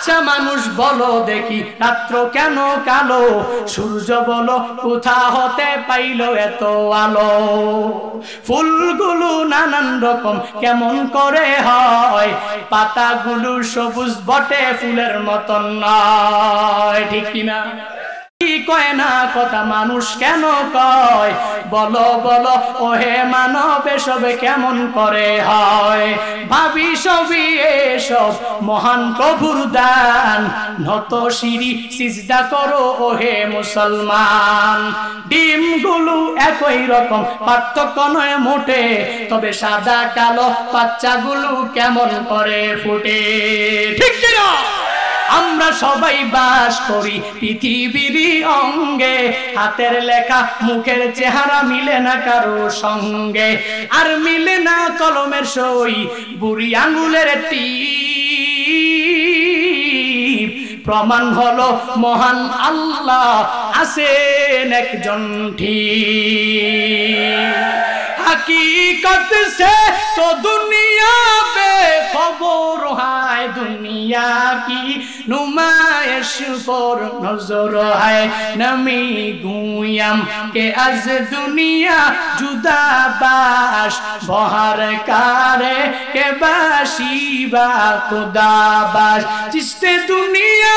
আচ্ছা মানুষ বলো দেখি রাত্র কেন কালো, সূর্য বলো কোথা হতে পাইলো এত আলো, ফুলগুলো নানান রকম কেমন করে হয়, পাতাগুলো সবুজ বটে ফুলের মতন নয়, ঠিক কিনা? কয় না কথা মানুষ কেন কয়, বলো বলো ওহে মানব এসব কেমন করে হয়, ভাবি সবই এসব মহান প্রভুর দান, নত শিরি সিজদা করো ওহে মুসলমান, ডিমগুলো একই রকম পার্থক্য নয় মোটে, তবে সাদা কালো বাচ্চাগুলো কেমন করে ফুটে, ঠিক কিনা? আমরা সবাই বাস করি পৃথিবীর অঙ্গে, হাতের লেখা মুখের চেহারা মিলে না কারো সঙ্গে, আর মিলে না কলমের সই বুড়ি আঙ্গুলের টিপ, প্রমাণ হলো মহান আল্লাহ আছেন একজন ঠিক, हकीकत से तो दुनिया बेखबर है, दुनिया की नुमाइश पर नजर है, नमी गुयम के आज दुनिया जुदा बाश बहर कारे के बाशिबा खुदा बाश, जिसने दुनिया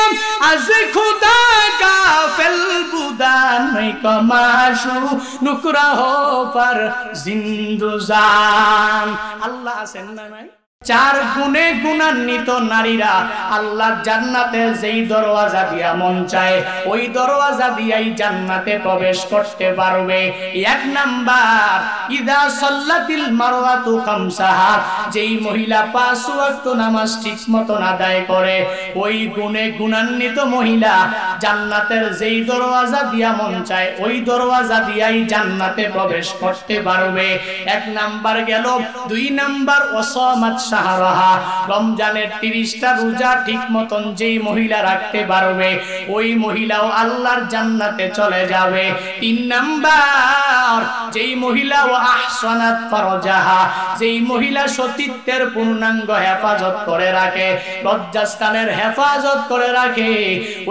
आज खुदा का फिल बुदा नहीं कमाशु नुकरा हो पर जिंदुजान, अल्लाह से नहीं। चार गुणे गुणान्वित नारीरा আল্লাহ জান্নাতে যেই দরওয়াজা দিয়া মন চায় ওই দরওয়াজা দিয়েই জান্নাতে প্রবেশ করতে পারবে। এক নাম্বার ইদা সাল্লাতিল মারওয়াতু খামসাহা, যেই মহিলা 5 ওয়াক্ত নামাজ ঠিকমতো আদায় করে ওই গুণে গুণান্বিত মহিলা জান্নাতের যেই দরওয়াজা দিয়া মন চায় ওই দরওয়াজা দিয়েই জান্নাতে প্রবেশ করতে পারবে। এক নাম্বার গেল। 2 নাম্বার ওয়াসামাত শাহরাহা, রমজানের 30টা রোজা ঠিক মতন যেই মহিলা রাখতে পারবে ওই মহিলাও আল্লাহর জান্নাতে চলে যাবে। 3 নাম্বার যেই মহিলা ও আহসানাত ফারজাহা, যেই মহিলা সতীত্বের পূর্ণাঙ্গ হেফাজত করে রাখে, লজ্জাস্থানের হেফাজত করে রাখে,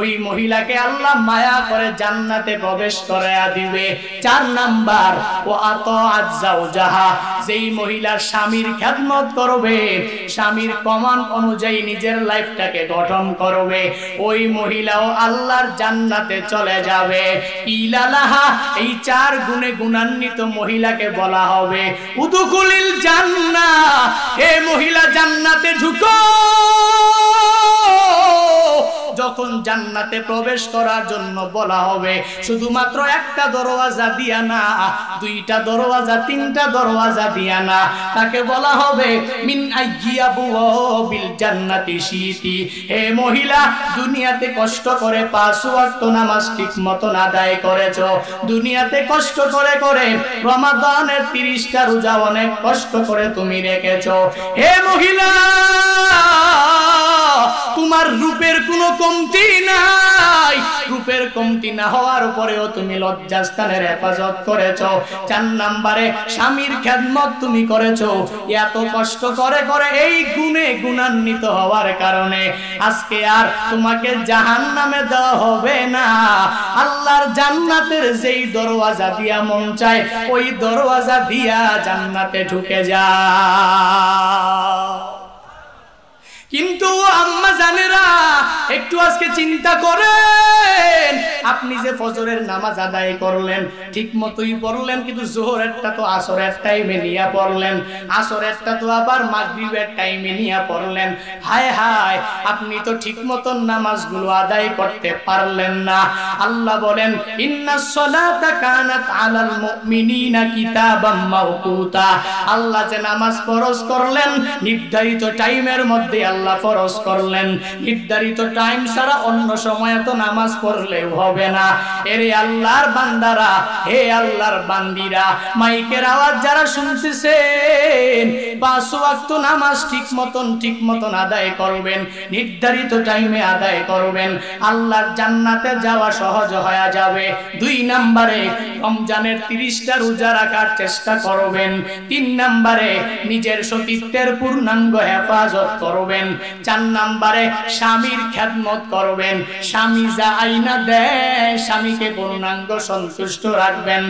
ওই মহিলাকে আল্লাহ মায়া করে জান্নাতে প্রবেশ করায়া দিবে। 4 নাম্বার ও আতাআত যাওজাহা, যেই মহিলা স্বামীর খেদমত করবে, স্বামীর কমান্ড অনুযায়ী নিজের লাইফটাকে গঠন করবে, ওই মহিলাও আল্লাহর জান্নাতে চলে যাবে। ইলালাহা, এই 4 গুণে গুণান্বিত মহিলাকে বলা হবে উদুকুলিল জান্নাহ, হে মহিলা জান্নাতে ঢুকো। যখন জান্নাতে প্রবেশ করার জন্য বলা হবে শুধুমাত্র একটা দরওয়াজা দিয়া না, 2টা দরওয়াজা 3টা দরওয়াজা দিয়া না, তাকে বলা হবে মিন আইয়াবু বিল জান্নাতি শিতি। হে মহিলা, দুনিয়াতে কষ্ট করে 5 ওয়াক্ত নামাজ ঠিকমতো আদায় করেছো, দুনিয়াতে কষ্ট করে করে রমাদানের 30টা রোজা অনেক কষ্ট করে তুমি রেখেছো। হে মহিলা, তোমার রূপের কোনো কমতি নাই, রূপের কমতি না হওয়ার পরেও তুমি লজ্জাস্থানের হেফাজত করেছো। 4 নম্বরে স্বামীর খেদমত তুমি করেছো। এত কষ্ট করে করে এই গুণে গুণান্বিত হওয়ার কারণে আজকে আর তোমাকে জাহান্নামে দেওয়া হবে না, আল্লাহর জান্নাতের যেই দরওয়াজা দিয়া মন চায় ওই দরওয়াজা দিয়া জান্নাতে ঢুকে যাও। কিন্তু আম্মা জানেরা, একটু আজকে চিন্তা করেন, আপনি যে ফজরের নামাজ আদায় করলেন ঠিক মতোই পড়লেন, কিন্তু জোহরেরটা তো আসরের টাইমে নিয়ে পড়লেন, আসরেরটা তো আবার মাগরিবের টাইমে নিয়ে পড়লেন। হায় হায়, আপনি তো ঠিক মতন নামাজগুলো আদায় করতে পারলেন না। আল্লাহ বলেন ইন্নাস সালাতা কানাত আলাল মুমিনিনা কিতাবাম মাওকুতা, আল্লাহ যে নামাজ ফরজ করলেন নির্ধারিত টাইমের মধ্যে আল্লাহ ফরজ করলেন, নির্ধারিত টাইম ছাড়া অন্য সময়ে তো নামাজ পড়লেও হবে না। এরে আল্লাহর বান্দারা, হে আল্লাহর বান্দিরা, মাইকের আওয়াজ যারা শুনতেছেন, 5 ওয়াক্ত নামাজ ঠিক মতন আদায় করবেন, নির্ধারিত টাইমে আদায় করবেন, আল্লাহর জান্নাতে যাওয়া সহজ হয়ে যাবে। 2 নম্বরে রমজানের 30টা রোজা রাখার চেষ্টা করবেন। 3 নম্বরে নিজের সতীত্বের পূর্ণাঙ্গ হেফাজত করবেন। 4 নম্বরে স্বামীর খেদমত করবেন, স্বামী যা আইনা দেয় স্বামীকে পূর্ণাঙ্গ সন্তুষ্ট রাখবেন,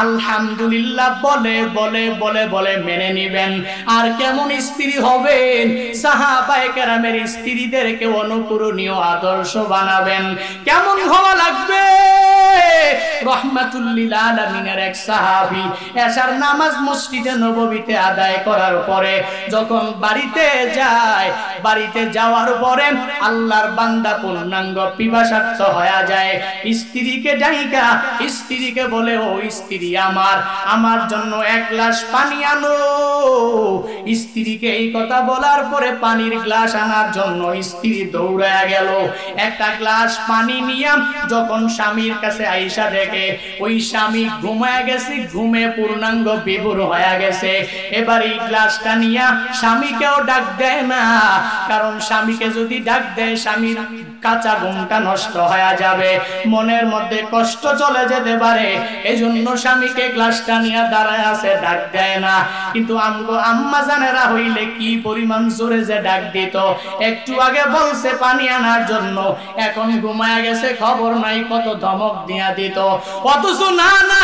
আলহামদুলিল্লাহ বলে বলে বলে বলে মেনে নিবেন। আর কেমন স্ত্রী হবেন? সাহাবায়ে কেরামের স্ত্রীদেরকে অনুকরণীয় আদর্শ বানাবেন। কেমন হওয়া লাগবে? রাহমাতুল লিল আলামিনের এক সাহাবী এশার নামাজ মসজিদে নববীতে আদায় করার পরে যখন বাড়িতে যায়, বাড়িতে যাওয়ার পরে আল্লাহর বান্দা পূর্ণাঙ্গ পিপাসার্থ হয়ে যায়। স্ত্রীকে ডাইকা স্ত্রীকে বলে, ও স্ত্রী আমার জন্য এক গ্লাস পানি আনো। স্ত্রীকে এই কথা বলার পরে পানির গ্লাস আনার জন্য স্ত্রী দৌড়ায় গেল। একটা গ্লাস পানি নিয়ে যখন স্বামীর কাছে আইসা দেখে ওই স্বামী ঘুমায় গেছে, ঘুমে পূর্ণাঙ্গ বিভোর হয়ে গেছে। এবার এই গ্লাসটা নিয়ে স্বামীকেও ডাক দেয় না, কারণ স্বামীকে যদি ডাক দেয় স্বামীর কাঁচা ঘুমটা নষ্ট হয়ে যাবে, মনের মধ্যে কষ্ট চলে যেতে পারে। এজন্য স্বামীকে গ্লাসটা নিয়ে দাঁড়ায় আছে, ডাক দেয় না। কিন্তু আমগো আম্মা জানেরা হইলে কি পরিমাণ জোরে যে ডাক দিত। একটু আগে বলছে পানি আনার জন্য, এখন ঘুমায় গেছে খবর নাই, কত ধমক দিয়া দিত। অথচ না না,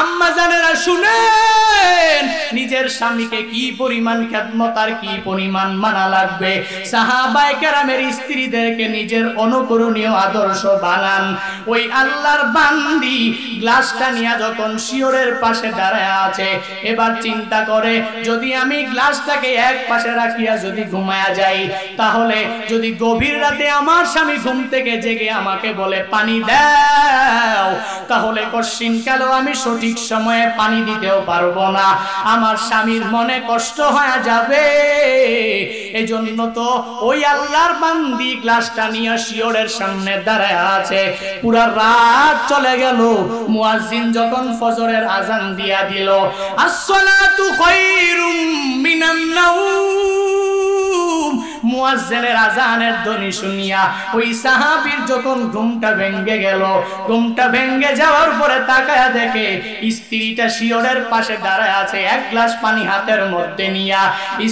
আম্মা জানেরা শুনেন নিজের স্বামীকে কি পরিমাণ খেদমত আর কি পরিমাণ মানা লাগবে। সাহাবায়ে কেরামের স্ত্রীদেরকে নিজের অনুকরণীয় আদর্শ বানান। ওই আল্লাহর বান্দি গ্লাসটা নিয়ে যখন শিওরের পাশে দাঁড়ায় আছে, এবার চিন্তা করে যদি আমি গ্লাসটাকে এক পাশে রাখিয়া যদি ঘুমায়া যাই, তাহলে যদি গভীর রাতে আমার স্বামী ঘুম থেকে জেগে আমাকে বলে পানি দাও, তাহলে কশিনকালেও আমি সঠিক সময়ে পানি দিতেও পারবো না, আমার স্বামীর মনে কষ্ট হয়ে যাবে। এজন্য তো ওই আল্লাহর বান্দি গ্লাসটা নিয়ে শিওরের সামনে দাঁড়ায় আছে। পুরা রাত চলে গেল, মুয়াজ্জিন যখন ফজরের আজান দিয়া দিল, আসসালাতু খায়রুম মিনান নাওম, মুয়াজ্জিনের আজানের ধ্বনি শুনিয়া ওই সাহাবীর যখন ঘুমটা ভেঙে গেল, ঘুমটা ভেঙে যাওয়ার পরে তাকায়া দেখে স্ত্রীটা শিওরের পাশে দাঁড়ায় আছে, এক গ্লাস পানি হাতের মধ্যে নিয়া।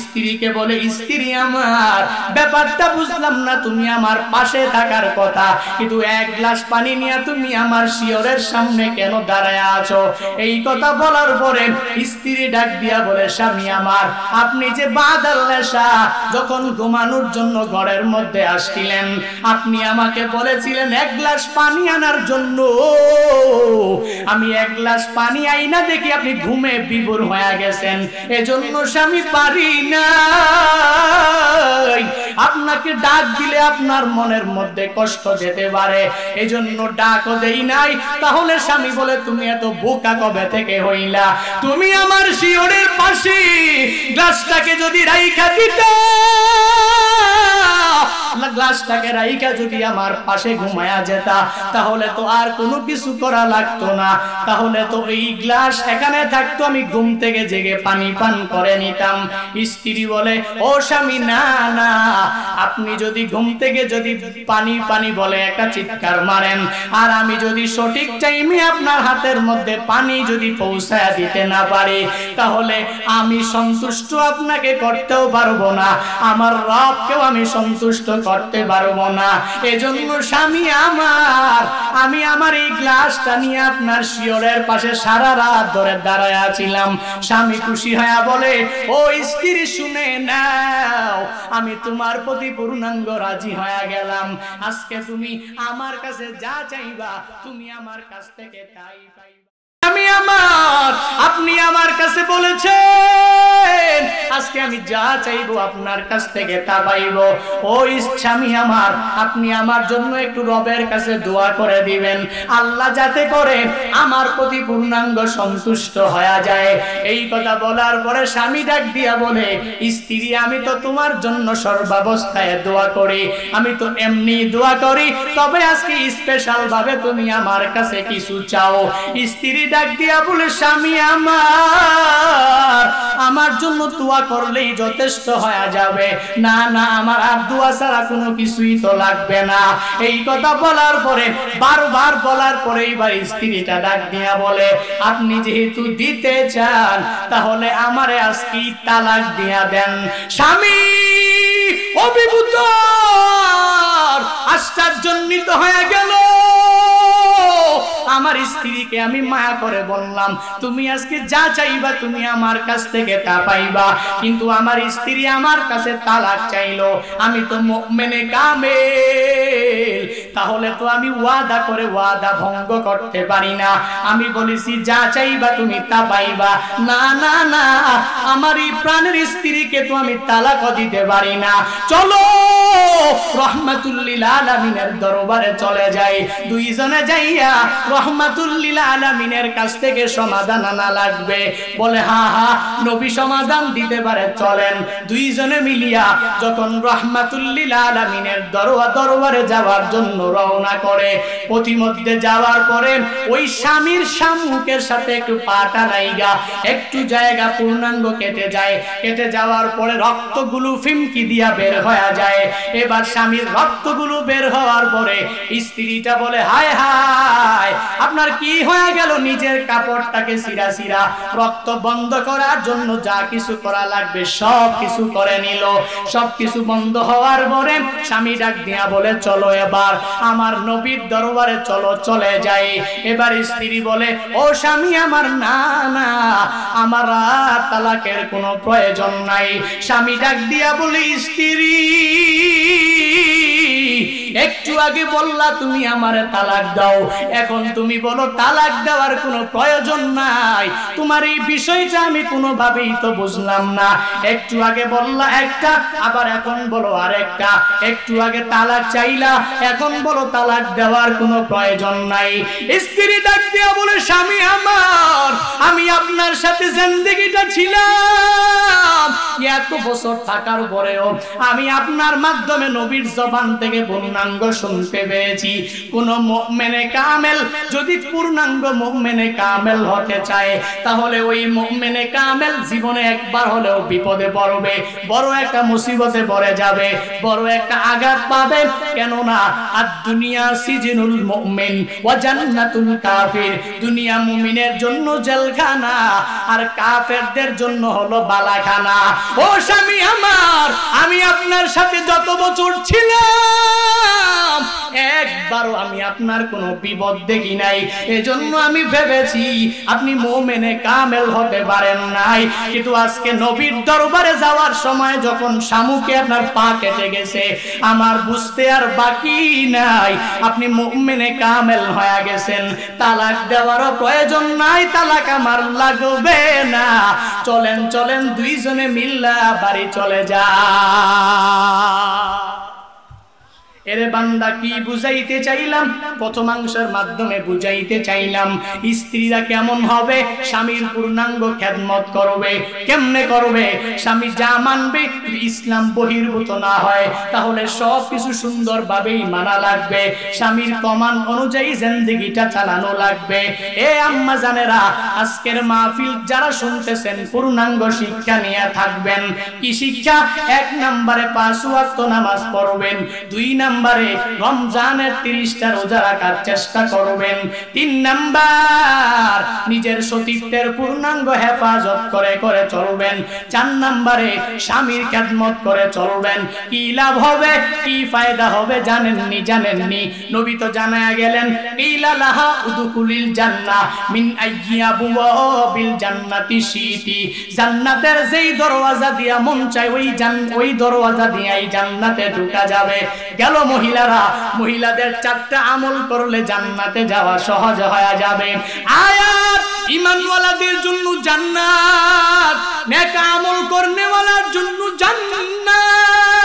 স্ত্রীকে বলে, স্ত্রী আমার, ব্যাপারটা বুঝলাম না, তুমি আমার পাশে থাকার কথা, কিন্তু এক গ্লাস পানি নিয়ে তুমি আমার শিওরের সামনে কেন দাঁড়ায় আছো? এই কথা বলার পরে স্ত্রী ডাক দিয়া বলে, স্বামী আমার, আপনি যে বাদাল নেশা যখন ঘুমানোর জন্য ঘরের মধ্যে আসছিলেন, আপনি আমাকে বলেছিলেন এক গ্লাস পানি আনার জন্য, আমি এক গ্লাস পানি আইনা দেখি আপনি ঘুমে বিভোর হয়ে গেছেন, এজন্য স্বামী পারি না। আপনাকে ডাক দিলে আপনার মনের মধ্যে কষ্ট যেতে পারে, এজন্য ডাকও দেই নাই। তাহলে স্বামী বলে, তুমি এত বোকা কবে থেকে হইলা? তুমি আমার শিওরের পাশে গ্লাসটাকে যদি রাইখা দিতে, গ্লাসটাকে রাইখা যদি আমার পাশে ঘুমায়া যেতা, তাহলে তো আর কোনো কিছু করা লাগতো না, তাহলে তো এই গ্লাস এখানে থাকতো, আমি ঘুম থেকে জেগে পানি পান করে নিতাম। স্ত্রী বলে, ও স্বামী, না না, আপনি যদি ঘুম থেকে যদি পানি পানি বলে একটা চিৎকার মারেন, আর আমি যদি সঠিক টাইমে আপনার হাতের মধ্যে পানি যদি পৌঁছায়া দিতে না পারি, তাহলে আমি সন্তুষ্ট আপনাকে করতেও পারবো না, আমার রবকেও আমি সন্তুষ্ট করতে পারবো না। এজন্য স্বামী আমার, আমি আমার এই গ্লাসটা নিয়ে আপনার শিওরের পাশে সারা রাত ধরে দাঁড়ায় আছিলাম। স্বামী খুশি হয়ে বলে, ও স্ত্রী, শুনে নাও, আমি তোমার প্রতি পূর্ণাঙ্গ রাজি হয়ে গেলাম। আজকে তুমি আমার কাছে যা চাইবা, তুমি আমার কাছ থেকে তাই পাইবা। আমি আমার, আপনি আমার কাছে বলেছেন আজকে আমি যা চাইবো আপনার কাছ থেকে তা পাইবো। ও স্বামী আমার, আপনি আমার জন্য একটু রবের কাছে দোয়া করে দিবেন, আল্লাহ যাতে করে আমার প্রতি পূর্ণাঙ্গ সন্তুষ্ট হয়ে যায়। এই কথা বলার পরে স্বামী ডাক দিয়া বলে, স্ত্রী, আমি তো তোমার জন্য সর্বাবস্থায় দোয়া করি, আমি তো এমনি দোয়া করি, তবে আজকে স্পেশাল ভাবে তুমি আমার কাছে কিছু চাও। স্ত্রী ডাক দিয়া বলে, স্বামী আমার, আমার জন্য দোয়া করলেই যথেষ্ট হয়ে যাবে, না না, আমার আর দোয়া ছাড়া কোনো কিছুই তো লাগবে না। এই কথা বলার পরে, বারবার বলার পরে এবার স্ত্রীটা ডাক দিয়া বলে, আপনি যেহেতু দিতে চান, তাহলে আমারে আজকে তালাক দিয়া দেন। স্বামী অভিভূত বিরক্ত হয়ে গেল। আমার স্ত্রীকে আমি মায়া করে বললাম, তুমি আজকে যা চাইবা তুমি আমার কাছ থেকে তা পাইবা। কিন্তু আমার স্ত্রী আমার কাছে তালাক চাইলো। আমি তো মুমিনে কামেল, তাহলে তো আমি ওয়াদা করে ওয়াদা ভঙ্গ করতে পারি না। আমি বলেছি যা চাইবা তুমি তা পাইবা। না না না, আমার এই প্রাণের স্ত্রীকে তো আমি তালাক দিতে পারি না। চলো রহমাতুল লিল আলামিনের দরবারে চলে যাই। দুইজনে যাইয়া রহমাতুল লিল আলামিনের কাছ থেকে সমাধান আনা লাগবে। বলে হ্যাঁ হ্যাঁ, নবী সমাধান দিতে পারে, চলেন। দুইজনে মিলিয়া যখন রহমাতুল লিল আলামিনের দরবারে যাওয়ার জন্য রওনা করে, প্রতিমধ্যে যাওয়ার পরে ওই স্বামীর সম্মুখের সাথে একটু পাটা লাইগা একটু জায়গা পূর্ণাঙ্গ কেটে যায়। কেটে যাওয়ার পরে রক্তগুলো ফিমকি দিয়া বের হয়ে যায়। এবার স্বামীর রক্তগুলো বের হওয়ার পরে স্ত্রীটা বলে হায় হায়, আপনার কি হয়ে গেল? নিজের কাপড়টাকে সিরা সিরা রক্ত বন্ধ করার জন্য যা কিছু করা লাগবে সব কিছু করে নিল। সব কিছু বন্ধ হওয়ার পরে স্বামী ডাক দিয়া বলে চলো এবার আমার নবীর দরবারে চলো, চলে যাই। এবার স্ত্রী বলে ও স্বামী আমার, না না, আমার আর তালাকের কোনো প্রয়োজন নাই। স্বামী ডাক দিয়া বলে স্ত্রী, একটু আগে বললা তুমি আমারে তালাক দাও, এখন তুমি বলো তালাক দেওয়ার কোনো প্রয়োজন নাই। তোমার এই বিষয়টা আমি কোনোভাবেই তো বুঝলাম না। একটু আগে বললা একটা, আবার এখন বলো আরেকটা। একটু আগে তালাক চাইলা, এখন বলো তালাক দেওয়ার কোনো প্রয়োজন নাই। স্ত্রী ডাক দিয়া বলে স্বামী আমার, আমি আপনার সাথে জিন্দেগিটা ছিলাম, এত বছর থাকার পরেও আমি আপনার মাধ্যমে নবীর জবান থেকে পূর্ণাঙ্গ শুনতে পেয়েছি। কোন মুমিনে কামেল যদি পূর্ণাঙ্গ মুমিনে কামেল হতে চায়, তাহলে ওই মুমিনে কামেল জীবনে একবার হলেও বিপদে পড়বে, বড় একটা মুসিবতে পড়ে যাবে, বড় একটা আঘাত পাবে। কেননা আর দুনিয়া সিজনুল মুমিন ওয়া জান্নাতুল কাফির, দুনিয়া মুমিনের জন্য জেলখানা আর কাফেরদের জন্য হলো বালাখানা। ও স্বামী আমার, আমি আপনার সাথে যত বছর ছিলাম একবারও আমি আপনার কোনো বিপদ দেখি নাই। এজন্য আমি ভেবেছি আপনি মুমিনে কামেল হতে পারেন নাই। কিন্তু আজকে নবীর দরবারে যাওয়ার সময় যখন শামুকে আপনার পা কেটে গেছে, আমার বুঝতে আর বাকি নাই আপনি মুমিনে কামেল হয়ে গেছেন। তালাক দেওয়ারও প্রয়োজন নাই, তালাক আমার লাগবে না। চলেন চলেন, দুইজনে মিল্লা বাড়ি চলে যা। এরে বান্দা, কি বুঝাইতে চাইলাম? প্রথমাংশের মাধ্যমে বুঝাইতে চাইলাম স্ত্রীরা কেমন হবে, স্বামীর পূর্ণাঙ্গ খেদমত করবে। কেমনে করবে? স্বামী যা মানবে, ইসলাম বহির্ভূত না হয়, তাহলে সব কিছু সুন্দরভাবেই মানা লাগবে। স্বামীর কমান্ড অনুযায়ী জিন্দেগিটা চালানো লাগবে। এ আম্মা জানেরা, আজকের মাহফিল যারা শুনতেছেন পূর্ণাঙ্গ শিক্ষা নিয়ে থাকবেন। কি শিক্ষা? 1 নম্বরে 5 ওয়াক্ত নামাজ পড়বেন, 2 নম্বরে রমজানের 30টা রোজা রাখার চেষ্টা করবেন, 3 নাম্বার নিজের সতীত্বের পূর্ণাঙ্গ হেফাজত করে করে চলবেন, 4 নম্বরে স্বামীর খেদমত করে চলবেন। কি লাভ হবে, কি ফায়দা হবে জানেননি? জানেননি? নবী তো জানায়া গেলেন, ইলা লাহা উদুকুলিল জান্নাহ মিন আইয়াবুওয়াবিল জান্নাতি শিতি, জান্নাতের যেই দরওয়াজা দিয়া মন চায় ওই দরওয়াজা দিয়েই জান্নাতে ঢোকা যাবে। গেল মহিলারা, মহিলাদের 4টা আমল করলে জান্নাতে যাওয়া সহজ হয়ে যাবে। আয়াত ঈমানওয়ালাদের জন্য জান্নাত, নেক আমল করনেওয়ালার জন্য জান্নাত।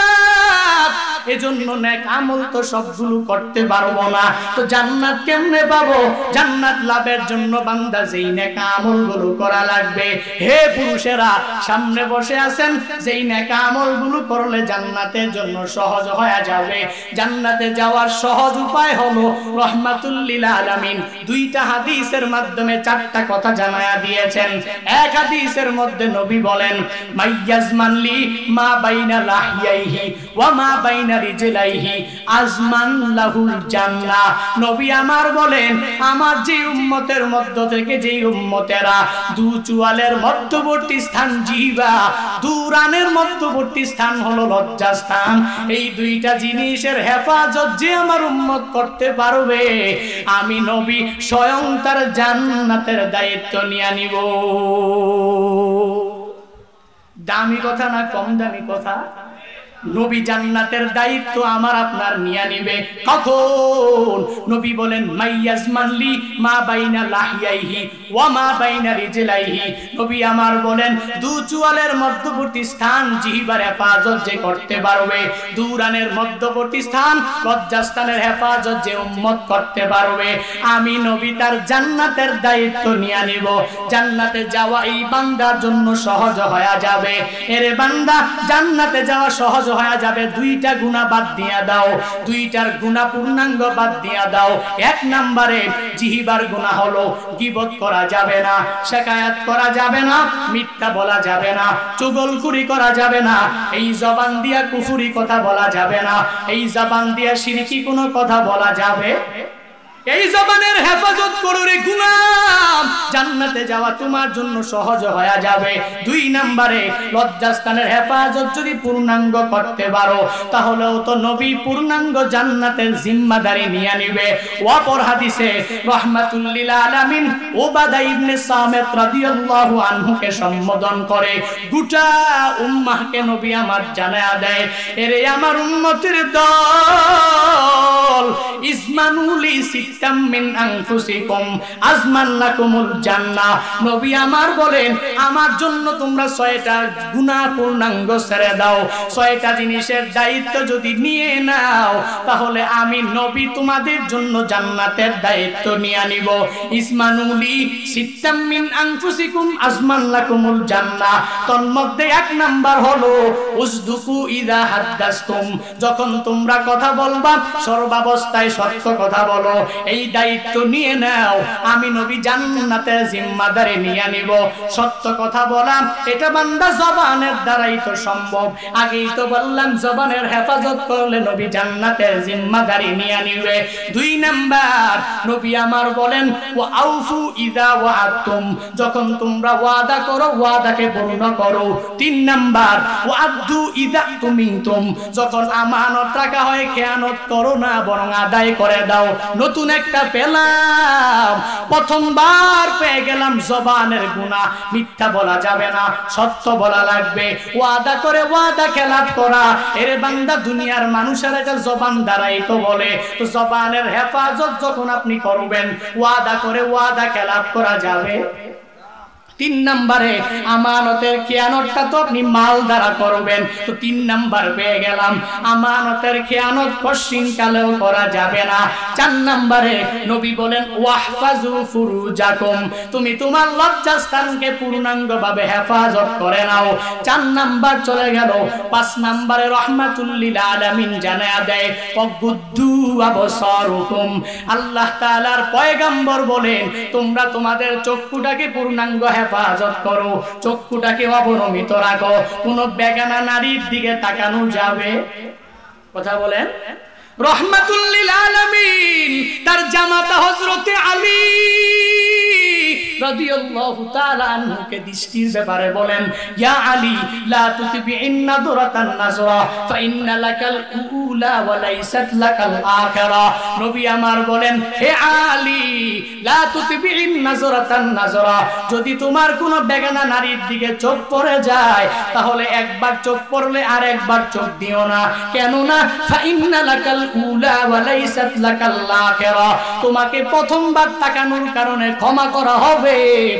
এজন্য নেক আমল তো সবগুলো করতে পারবো না, তো জান্নাত কেমনে পাবো? জান্নাত লাভের জন্য বান্দা যেই নেক আমলগুলো করা লাগবে। হে পুরুষেরা, সামনে বসে আছেন, যেই নেক আমলগুলো করলে জান্নাতের জন্য সহজ হয়ে যাবে। জান্নাতে যাওয়ার সহজ উপায় হলো রাহমাতুল লিল আলামিন 2টা হাদিসের মাধ্যমে 4টা কথা জানায়া দিয়েছেন। এক হাদিসের মধ্যে নবী বলেন, মাইয়াজমানলি মা বাইনা লাহইয়াইহি ওয়া মা বাইনা বাইনা রিজলাইহি আজমান লাহুল জান্নাহ। নবী আমার বলেন আমার যে উম্মতের মধ্য থেকে যে উম্মতেরা দু চুয়ালের মধ্যবর্তী স্থান জিহ্বা, দু রানের মধ্যবর্তী স্থান হলো লজ্জাস্থান, এই দুইটা জিনিসের হেফাজত যে আমার উম্মত করতে পারবে আমি নবী স্বয়ং তার জান্নাতের দায়িত্ব নিয়ে নিব। দামি কথা না কম দামি কথা? নবী জান্নাতের দায়িত্ব আমার আপনার নিয়ে নেবে। কখন? নবী বলেন মাইয়াজমানলি মা বাইনা লাহিয়াইহি ওয়া মা বাইনা রিজলাইহি। নবী আমার বলেন দু চুয়ালের মধ্যবর্তী স্থান জিহ্বার হেফাজত যে করতে পারবে, দু রানের মধ্যবর্তী স্থান লজ্জাস্থানের হেফাজত যে উম্মত করতে পারবে আমি নবী তার জান্নাতের দায়িত্ব নিয়ে নিব। জান্নাতে যাওয়া এই বান্দার জন্য সহজ হয়ে যাবে। এরে বান্দা জান্নাতে যাওয়া সহজ হয়ে যাবে, দুইটা গুনাহ বাদ দিয়া দাও, দুইটার গুনাহ পূর্ণাঙ্গ বাদ দিয়া দাও। এক নম্বরে জিহ্বার গুনাহ হলো গীবত করা যাবে না, শিকায়াত করা যাবে না, মিথ্যা বলা যাবে না, চুগলখুরি করা যাবে না, এই জবান দিয়া কুফরি কথা বলা যাবে না, এই জবান দিয়া শিরকি কোনো কথা বলা যাবে। এই জবানের হেফাজত করো রে গোলাম, জান্নাতে যাওয়া তোমার জন্য সহজ হয়ে যাবে। দুই নম্বরে লজ্জাস্থানের হেফাজত যদি পূর্ণাঙ্গ করতে পারো তাহলেও তো নবী পূর্ণাঙ্গ জান্নাতের জিম্মাদারি নিয়ে নেবে। অপর হাদিসে রাহমাতুল লিল আলামিন উবাদা ইবনে সামিত রাদিয়াল্লাহু আনহুকে সম্বোধন করে গোটা উম্মাহকে নবী আমার জানায়া দেয়, এরে আমার উম্মতের দল ইসমানুলি সিত্তাম মিন আনফুসিকুম আজমান লাকুমুল জান্নাহ। নবী আমার বলেন আমার জন্য তোমরা 6টা গুনাহ পূর্ণাঙ্গ ছেড়ে দাও, 6টা জিনিসের দায়িত্ব যদি নিয়ে নাও তাহলে আমি নবী তোমাদের জন্য জান্নাতের দায়িত্ব নিয়ে নিব। ইসমানুলি সিত্তাম মিন আনফুসিকুম আজমান লাকুমুল জান্নাহ, তোর মধ্যে 1 নাম্বার হলো উসদুকু ইযা হাদাসতুম, যখন তোমরা কথা বলবা সর্বাবস্থায় সত্য কথা বলো। এই দায়িত্ব নিয়ে নাও, আমি নবী জান্নাতের জিম্মাদারি নিয়ে নিব। সত্য কথা বলা এটা বান্দা জবানের দ্বারাই তো সম্ভব। আগেই তো বললাম জবানের হেফাজত করলে নবী জান্নাতের জিম্মাদারি নিয়ে নিবে। 2 নাম্বার নবী আমার বলেন ওয়া আউফু ইযা ওয়াআদতুম, যখন তোমরা ওয়াদা করো ওয়াদাকে পূর্ণ করো। 3 নাম্বার ওয়াআদু ইযা তুমিনতুম, যখন আমানত রাখা হয় খেয়ানত করো না বরং আদায় করে দাও। নতুন একটা পেলাম, প্রথমবার পেয়ে গেলাম জবানের গুনাহ, মিথ্যা বলা যাবে না, সত্য বলা লাগবে। ওয়াদা করে ওয়াদা খেলাফ করা, এরে বান্দা দুনিয়ার মানুষের এটা জবান দ্বারাই তো বলে। তো জবানের হেফাজত যখন আপনি করবেন ওয়াদা করে ওয়াদা খেলাফ করা যাবে। 3 নম্বরে আমানতের খেয়ানতটা তো আপনি মাল দ্বারা করবেন। তো 3 নাম্বার পেয়ে গেলাম, আমানতের খেয়ানত পশ্চিমকালেও করা যাবে না। 4 নম্বরে নবী বলেন ওয়াহফাজু ফুরুজাকুম, তুমি তোমার লজ্জাস্থানকে পূর্ণাঙ্গভাবে হেফাজত করে নাও। 4 নাম্বার চলে গেল। 5 নম্বরে রাহমাতুল লিল আলামিন জানায়া দেয় ওয়াগুদ্দু আবসারুকুম, আল্লাহ তাআলার পয়গম্বর বলেন তোমরা তোমাদের চক্ষুটাকে পূর্ণাঙ্গ হেফাজত করো, চক্ষুটাকে অবনমিত রাখো, কোন বেগানা নারীর দিকে তাকানো যাবে? কথা বলেন। রহমাতুল লিল আলামিন তার জামাতা হযরতে আলী রাদিয়াল্লাহু তাআলা আনহুকে দৃষ্টির ব্যাপারে বলেন ইয়া আলী লা তুতবিইন নাযরাতান নাযরা ফা ইন্না লাকাল উলা ওয়া লাইসাত লাকাল আখিরা। নবী আমার বলেন হে আলী লা তুতবিইন নাযরাতান নাযরা, যদি তোমার কোনো বেগানা নারীর দিকে চোখ পড়ে যায় তাহলে একবার চোখ পড়লে আর একবার চোখ দিও না। কেন না? ফা ইন্না লাকাল উলা ওয়া লাইসাত লাকাল আখিরা, তোমাকে প্রথমবার তাকানোর কারণে ক্ষমা করা হবে,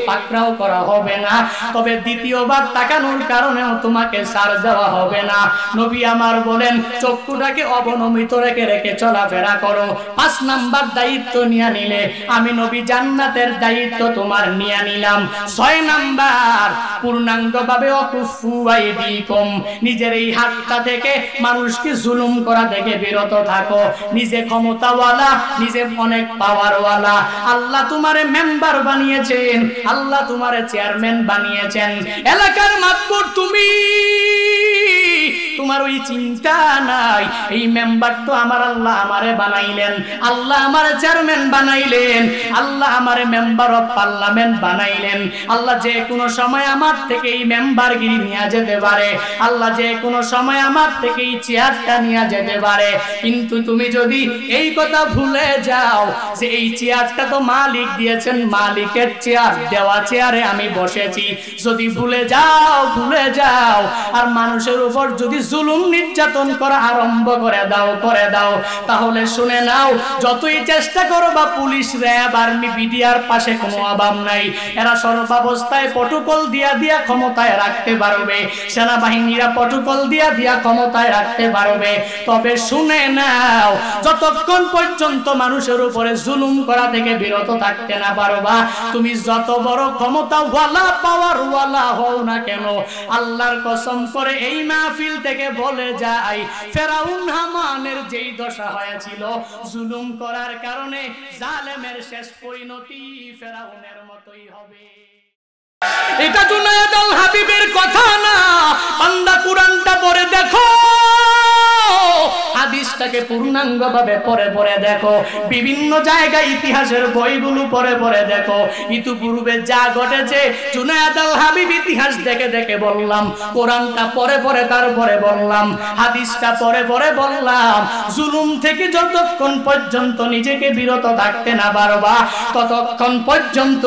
পাকড়াও করা হবে না, তবে দ্বিতীয়বার তাকানোর কারণেও তোমাকে ছাড় দেওয়া হবে না। নবী আমার বলেন চক্ষুটাকে অবনমিত রেখে রেখে চলাফেরা করো। 5 নাম্বার দায়িত্ব নিয়ে নিলে আমি নবী জান্নাতের দায়িত্ব তোমার নিয়ে নিলাম। 6 নাম্বার পূর্ণাঙ্গভাবে অকুফু আইদিকুম, নিজের এই হাতটা থেকে মানুষকে জুলুম করা থেকে বিরত থাকো। নিজে ক্ষমতাওয়ালা, নিজে অনেক পাওয়ারওয়ালা, আল্লাহ তোমারে মেম্বার বানিয়েছেন, আল্লাহ তোমারে চেয়ারম্যান বানিয়েছেন, এলাকার মাতবর তুমি, তোমার ওই চিন্তা নাই এই মেম্বার তো আমার আল্লাহ আমারে বানাইলেন, আল্লাহ আমার চেয়ারম্যান বানাইলেন, আল্লাহ আমারে মেম্বার অফ পার্লামেন্ট বানাইলেন, আল্লাহ যে কোনো সময় আমার থেকে এই মেম্বারগিরি নিয়ে যেতে পারে, আল্লাহ যে কোনো সময় আমার থেকে এই চেয়ারটা নিয়ে যেতে পারে। কিন্তু তুমি যদি এই কথা ভুলে যাও যে এই চেয়ারটা তো মালিক দিয়েছেন, মালিকের চেয়ার, দেওয়া চেয়ারে আমি বসেছি, যদি ভুলে যাও আর মানুষের উপর যদি জুলুম নির্যাতন করা আরম্ভ করে দাও তাহলে শুনে নাও, যতই চেষ্টা করো বা পুলিশ, র্যাব, আর্মি, বিডিআর পাশে কোনো অভাব নাই, এরা সর্বাবস্থায় প্রটোকল দিয়া ক্ষমতায় রাখতে পারবে, সেনাবাহিনীরা প্রটোকল দিয়া ক্ষমতায় রাখতে পারবে। তবে শুনে নাও, যতক্ষণ পর্যন্ত মানুষের উপরে জুলুম করা থেকে বিরত থাকতে না পারবা, তুমি যত বড় ক্ষমতা ওয়ালা, পাওয়ার ওয়ালা হও না কেন, আল্লাহর কসম করে এই মাহফিল থেকে বলে যাই, ফেরাউন হামানের যেই দশা হয়েছিল জুলুম করার কারণে, জালেমের শেষ পরিণতি ফেরাউনের মতোই হবে। এটা জুনায়েদ আল হাবিবের কথা না, বান্দা কুরআনটা পড়ে দেখো, হাদিসটাকে পূর্ণাঙ্গভাবে পড়ে দেখো, বিভিন্ন জায়গায় ইতিহাসের বইগুলো পড়ে দেখো, ইতিপূর্বে যা ঘটেছে জুনায়েদ আল হাবিব ইতিহাস দেখে বললাম, কোরআনটা পড়ে তারপরে বললাম, হাদিসটা পড়ে বললাম। জুলুম থেকে যতক্ষণ পর্যন্ত নিজেকে বিরত থাকতে না পারবা, ততক্ষণ পর্যন্ত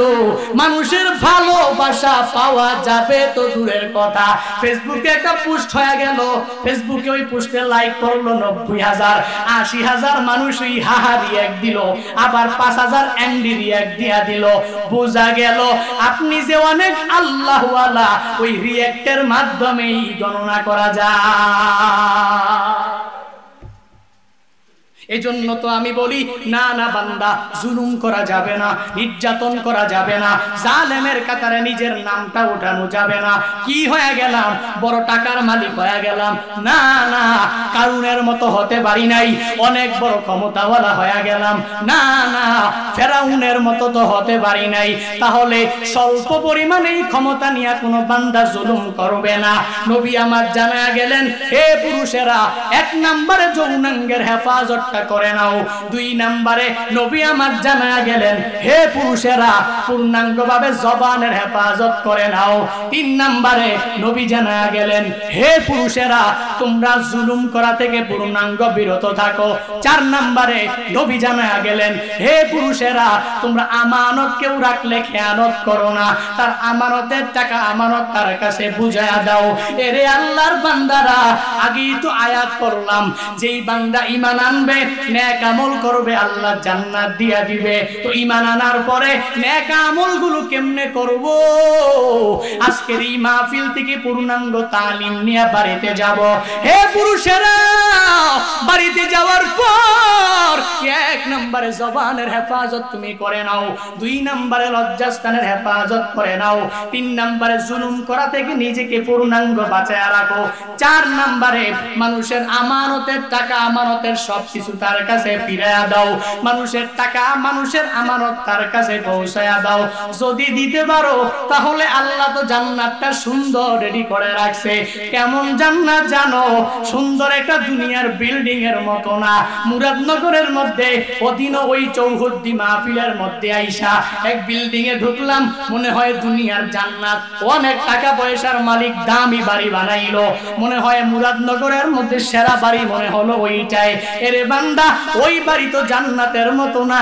মানুষের ভালোবাসা পাওয়া যাবে তো দূরের কথা। ফেসবুকে একটা পোস্ট হয়ে গেল, ফেসবুকে ওই পোস্টে লাইক করলো 90,000, 80,000 মানুষ ওই হাহা রিয়াক্ট দিল, আবার 5,000 এমডি রিয়াক্ট দিয়া দিল। বোঝা গেল আপনি যে অনেক আল্লাহওয়ালা, ওই রিয়াক্টের মাধ্যমেই গণনা করা যায়। এজন্য তো আমি বলি, না বান্দা, জুলুম করা যাবে না, নির্যাতন করা যাবে না, জালেমের কাতারে নিজের নামটা উঠানো যাবে না। কি হয়ে গেলাম? বড় টাকার মালিক হয়ে গেলাম? না, কারুনের মতো হতে পারি নাই, অনেক বড় ক্ষমতাওয়ালা হয়ে গেলাম? না, ফেরাউনের মতো তো হতে পারি নাই। তাহলে স্বল্প পরিমাণে ক্ষমতা নিয়ে কোনো বান্দা জুলুম করবে না। নবী আমার জানা গেলেন, হে পুরুষেরা, 1 নম্বরে যৌনাঙ্গের হেফাজত করে নাও। 2 নম্বরে নবী আমার জানা গেলেন, হে পুরুষেরা, পূর্ণাঙ্গভাবে জবানের হেফাজত করে নাও। 3 নম্বরে নবী জানা গেলেন, হে পুরুষেরা, তোমরা জুলুম করা থেকে পূর্ণাঙ্গ বিরত থাকো। 4 নম্বরে নবী জানা গেলেন, হে পুরুষেরা, তোমরা আমানত কেউ রাখলে খেয়ানত করো না, তার আমানতের টাকা আমানত তার কাছে বুঝায়া দাও। এরে আল্লাহর বান্দারা, আগেই তো আয়াত পড়লাম, যেই বান্দা ঈমান আনবে, নেক আমল করবে, আল্লাহ জান্নাত দিয়া দিবে। তো ঈমান আনার পরে নেক আমলগুলো কেমনে করব? আজকের এই মাহফিল থেকে পূর্ণাঙ্গ তালিম নিয়ে বাড়িতে যাব। হে পুরুষেরা, বাড়িতে যাওয়ার পর 1 নম্বরে জবানের হেফাজত তুমি করে নাও, 2 নম্বরে লজ্জাস্থানের হেফাজত করে নাও, 3 নম্বরে জুলুম করা থেকে নিজেকে পূর্ণাঙ্গ বাঁচায় রাখো, 4 নম্বরে মানুষের আমানতের টাকা, আমানতের সবকিছু তার কাছে ফিরাইয়া দাও। মানুষের টাকা, মানুষের আমানত তার কাছে পৌঁছায়া দাও। যদি দিতে পারো, তাহলে আল্লাহ তো জান্নাতটা সুন্দর রেডি করে রাখছে। কেমন জান্নাত জানো? সুন্দর একটা দুনিয়ার বিল্ডিং এর মতো না। মুরাদনগরের মধ্যে অধীন ওই চৌহদ্দি মাহফিলের মধ্যে আইসা এক বিল্ডিং এ ঢুকলাম, মনে হয় দুনিয়ার জান্নাত। অনেক টাকা পয়সার মালিক, দামি বাড়ি বানাইলো, মনে হয় মুরাদনগরের মধ্যে সেরা বাড়ি মনে হলো ওইটাই। এরে বান্দা, ওই বাড়ি তো জান্নাতের মতো না,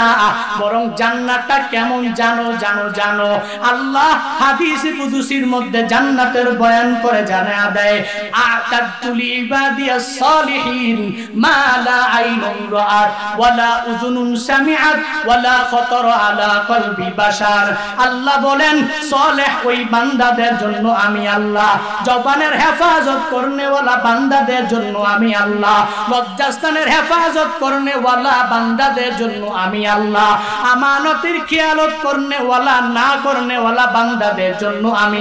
বরং জান্নাতটা কেমন জানো? আল্লাহ হাদিসে কুদসির মধ্যে জান্নাতের বয়ান করে জানা দেয়, আতাদুল ইবাদিয়াস সালিহিন মা লা আইনুন রাআত ওয়ালা উযুনুন সামিআত ওয়ালা খাতার আলা কলবি বাশার। আল্লাহ বলেন, সালেহ ওই বান্দাদের জন্য আমি আল্লাহ, জবানের হেফাজত করনেওয়ালা বান্দাদের জন্য আমি আল্লাহ, লজ্জাস্থানের হেফাজত করনেওয়ালা বান্দাদের জন্য আমি আল্লাহ, আমানতের খেয়ালত করনেওয়ালা না করনেওয়ালা বান্দাদের জন্য আমি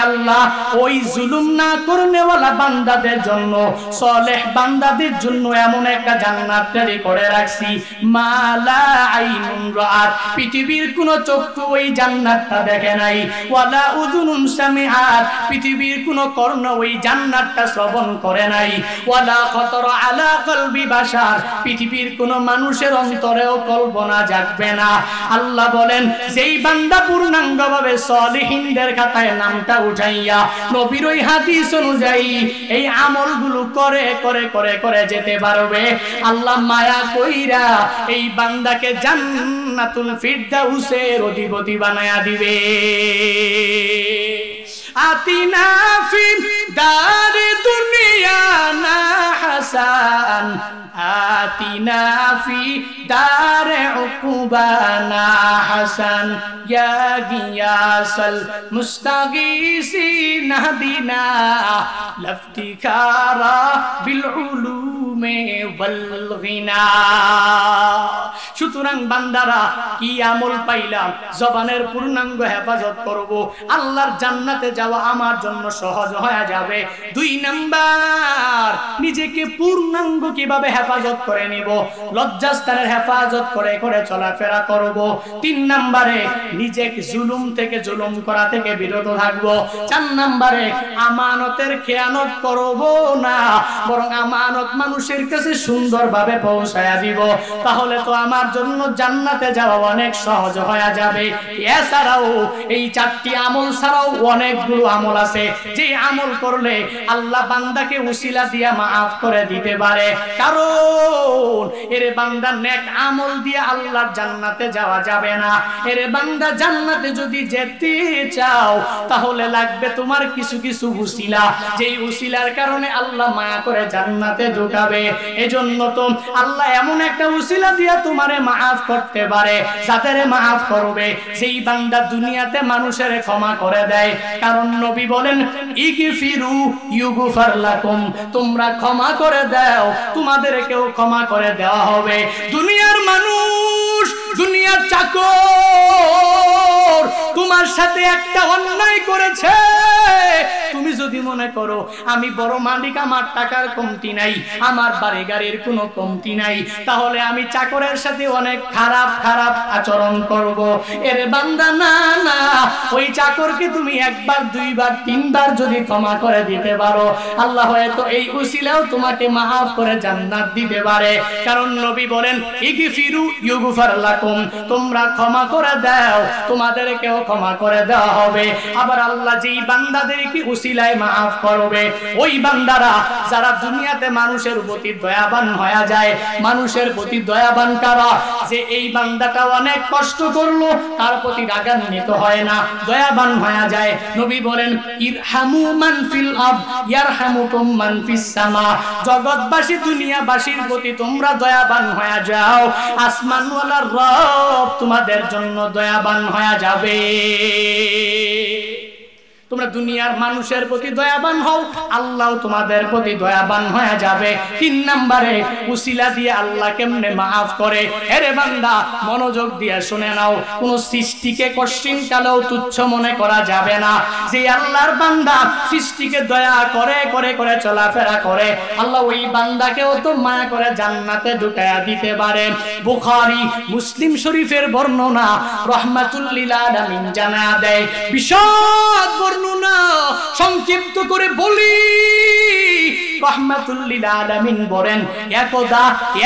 আল্লাহ। ওই জুলুম না করনেওয়ালা বান্দাদের জন্য, সালেহ বান্দাদের জন্য এমন একটা জান্নাত তৈরি করে রাখছি। আল্লাযী মা লা আইনুন রাআত, পৃথিবীর কোন চক্ষু ওই জান্নাতটা দেখে নাই, ওয়ালা উযুনুন সামিআত, পৃথিবীর কোন কর্ণ ওই জান্নাতটা শ্রবণ করে নাই, ওয়ালা খাতারা আলা কলবি বাশার, পৃথিবীর কোন মানুষের অন্তরেও কল্পনা জাগবে না। আল্লাহ বলেন যেই বান্দা পূর্ণাঙ্গভাবে সলিহিনদের খাতায় নামটা উঠাইয়া নবীর ওই হাদিস অনুযায়ী এই আমলগুলো করে করে করে করে যেতে পারবে, আল্লাহ মায়া কইরা এই বান্দাকে জান্নাতুল ফিরদাউসের অধিপতি বানায়া দিবে। আতিনা ফি দারে দুনিয়া না হাসান, আতিনা ফি দারে উকুবানা হাসান, ইয়া গিয়াসাল মুস্তাগীসিন হাদিনা লফতিকারা বিল উলুমে ওয়াল গিনা। সুতরাং বান্দারা কি আমল পাইলাম? জবানের পূর্ণাঙ্গ হেফাজত করব, আল্লাহর জান্নাতে যাওয়া আমার জন্য সহজ হয়ে যাবে। 2 নাম্বার, নিজেকে পূর্ণাঙ্গ কিভাবে হেফাজত করে নিব? লজ্জাস্থানের হেফাজত করে করে চলাফেরা করব। 3 নাম্বারে নিজেকে জুলুম থেকে জুলুম করা থেকে বিরত থাকব। 4 নাম্বারে আমানতের খেয়ানত করব না, বরং আমানত মানুষের কাছে সুন্দরভাবে পৌঁছায়া দিব। তাহলে তো আমার জন্য জান্নাতে যাওয়া অনেক সহজ হয়ে যাবে। এছাড়াও এই 4টি আমল ছাড়াও অনেকগুলো আমল আছে, যে আমল করলে আল্লাহ বান্দাকে উসিলা দিয়া মাফ করে দিতে পারে। কারণ এর বান্দা নেক আমল দিয়ে আল্লাহর জান্নাতে যাওয়া যাবে না। এর বান্দা জান্নাতে যদি যেতে চাও তাহলে লাগবে তোমার কিছু কিছু উসিলা, যেই উসিলার কারণে আল্লাহ মায়া করে জান্নাতে ঢুকাবে। এজন্য তো আল্লাহ এমন একটা উসিলা দিয়া তোমারে মাফ করতে পারে, যাদের মাফ করবে সেই বান্দা দুনিয়াতে মানুষের ক্ষমা করে দেয়। কারণ নবী বলেন ইগফিরু ইউগফার লাকুম, তোমরা ক্ষমা করে দাও তোমাদেরকেও ক্ষমা করে দেওয়া হবে। দুনিয়ার মানুষ, দুনিয়ার চাকর তোমার সাথে একটা অন্যায় করেছে, তুমি যদি মনে করো আমি বড় মালিক, আমার টাকার কমতি নাই, আমার বাড়ি গাড়ির কোনো কমতি নাই, তাহলে আমি চাকরের সাথে অনেক খারাপ খারাপ আচরণ করব। এর বান্দা না না, ওই চাকরকে তুমি 1 বার 2 বার 3 বার যদি ক্ষমা করে দিতে পারো, আল্লাহ হয়তো এই উসিলাও তোমাকে মাফ করে জান্নাত দিতে পারে। কারণ নবী বলেন ইগফিরু ইউগফার লাকুম, তোমরা ক্ষমা করে দাও তোমাদেরকেও ক্ষমা করে দেওয়া হবে। আবার আল্লাহ যেই বান্দাদেরকে উসিলায় মাফ করবে, ওই বান্দারা যারা দুনিয়াতে মানুষের প্রতি দয়াবান হয়ে যায়। মানুষের প্রতি দয়াবান কারা? যে এই বান্দাটা অনেক কষ্ট করলো, তার প্রতি রাগান্বিত হয় না, দয়াবান হয়ে যায়। নবী বলেন ইরহামু মান ফিল আরদ ইয়ারহামুকুম মান ফিস সামা, জগৎবাসী দুনিয়াবাসীর প্রতি তোমরা দয়াবান হয়ে যাও, আসমানওয়ালার রব তোমাদের জন্য দয়াবান হয়ে যাবে। তোমরা দুনিয়ার মানুষের প্রতি দয়াবান হও, আল্লাহ তোমাদের প্রতি দয়াবান হয়ে যাবে। 3 নম্বরে উসিলা দিয়ে আল্লাহ কেমনে মাফ করে। আরে বান্দা মনোযোগ দিয়ে শুনে নাও, কোন সৃষ্টিকে কষ্টিন কালেও তুচ্ছ মনে করা যাবে না। যে আল্লাহর বান্দা সৃষ্টিকে দয়া করে করে করে চলাফেরা করে, আল্লাহ ওই বান্দাকেও তো মায়া করে জান্নাতে ঢুকায়া দিতে পারে। বুখারী মুসলিম শরীফের বর্ণনা রাহমাতুল লিল আলামিন জানা দেয়। বিশদ বর্ণনা সংক্ষিপ্ত করে বলি, রাহমাতুল লিল আলামিন বলেন একদা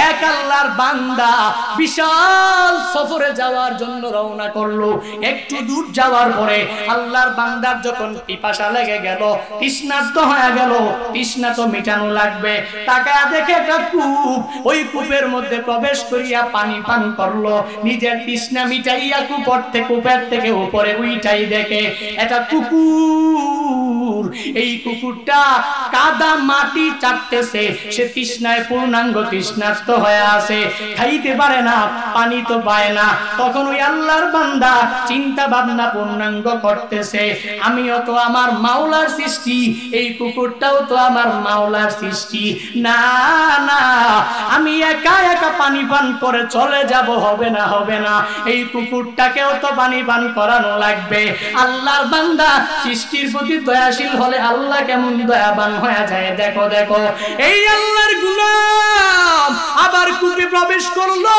এক আল্লাহর বান্দা বিশাল সফরে যাওয়ার জন্য রওনা করলো। একটু দূর যাওয়ার পরে আল্লাহর বান্দার যখন পিপাসা লেগে গেল, তৃষ্ণার্ত হয়ে গেল, তৃষ্ণা তো মিটানো লাগবে, তাকায়া দেখে একটা কূপ, ওই কূপের মধ্যে প্রবেশ করিয়া পানি পান করলো। নিজের তৃষ্ণা মিটাইয়া কূপের থেকে উপরে উঠাই দেখে এটা কুকুর। এই কুকুরটা কাদা মাটি চাটতেছে, সে তৃষ্ণায় পূর্ণাঙ্গ তৃষ্ণার্ত হয়ে আছে, খাইতে পারে না, পানি তো পায় না। তখন ওই আল্লাহর বান্দা চিন্তা ভাবনা পূর্ণাঙ্গ করতেছে, আমিও তো আমার মাওলার সৃষ্টি, এই কুকুরটাও তো আমার মাওলার সৃষ্টি, না না আমি একা একা পানি পান করে চলে যাব, হবে না হবে না, এই কুকুরটাকেও তো পানি পান করানো লাগবে। আল্লাহর বান্দা সৃষ্টির প্রতি দয়াশীল দয়াশীল হলে আল্লাহ কেমন দয়াবান হয়ে যায়। দেখো দেখো এই আল্লাহর গোলাম আবার কূপে প্রবেশ করলো।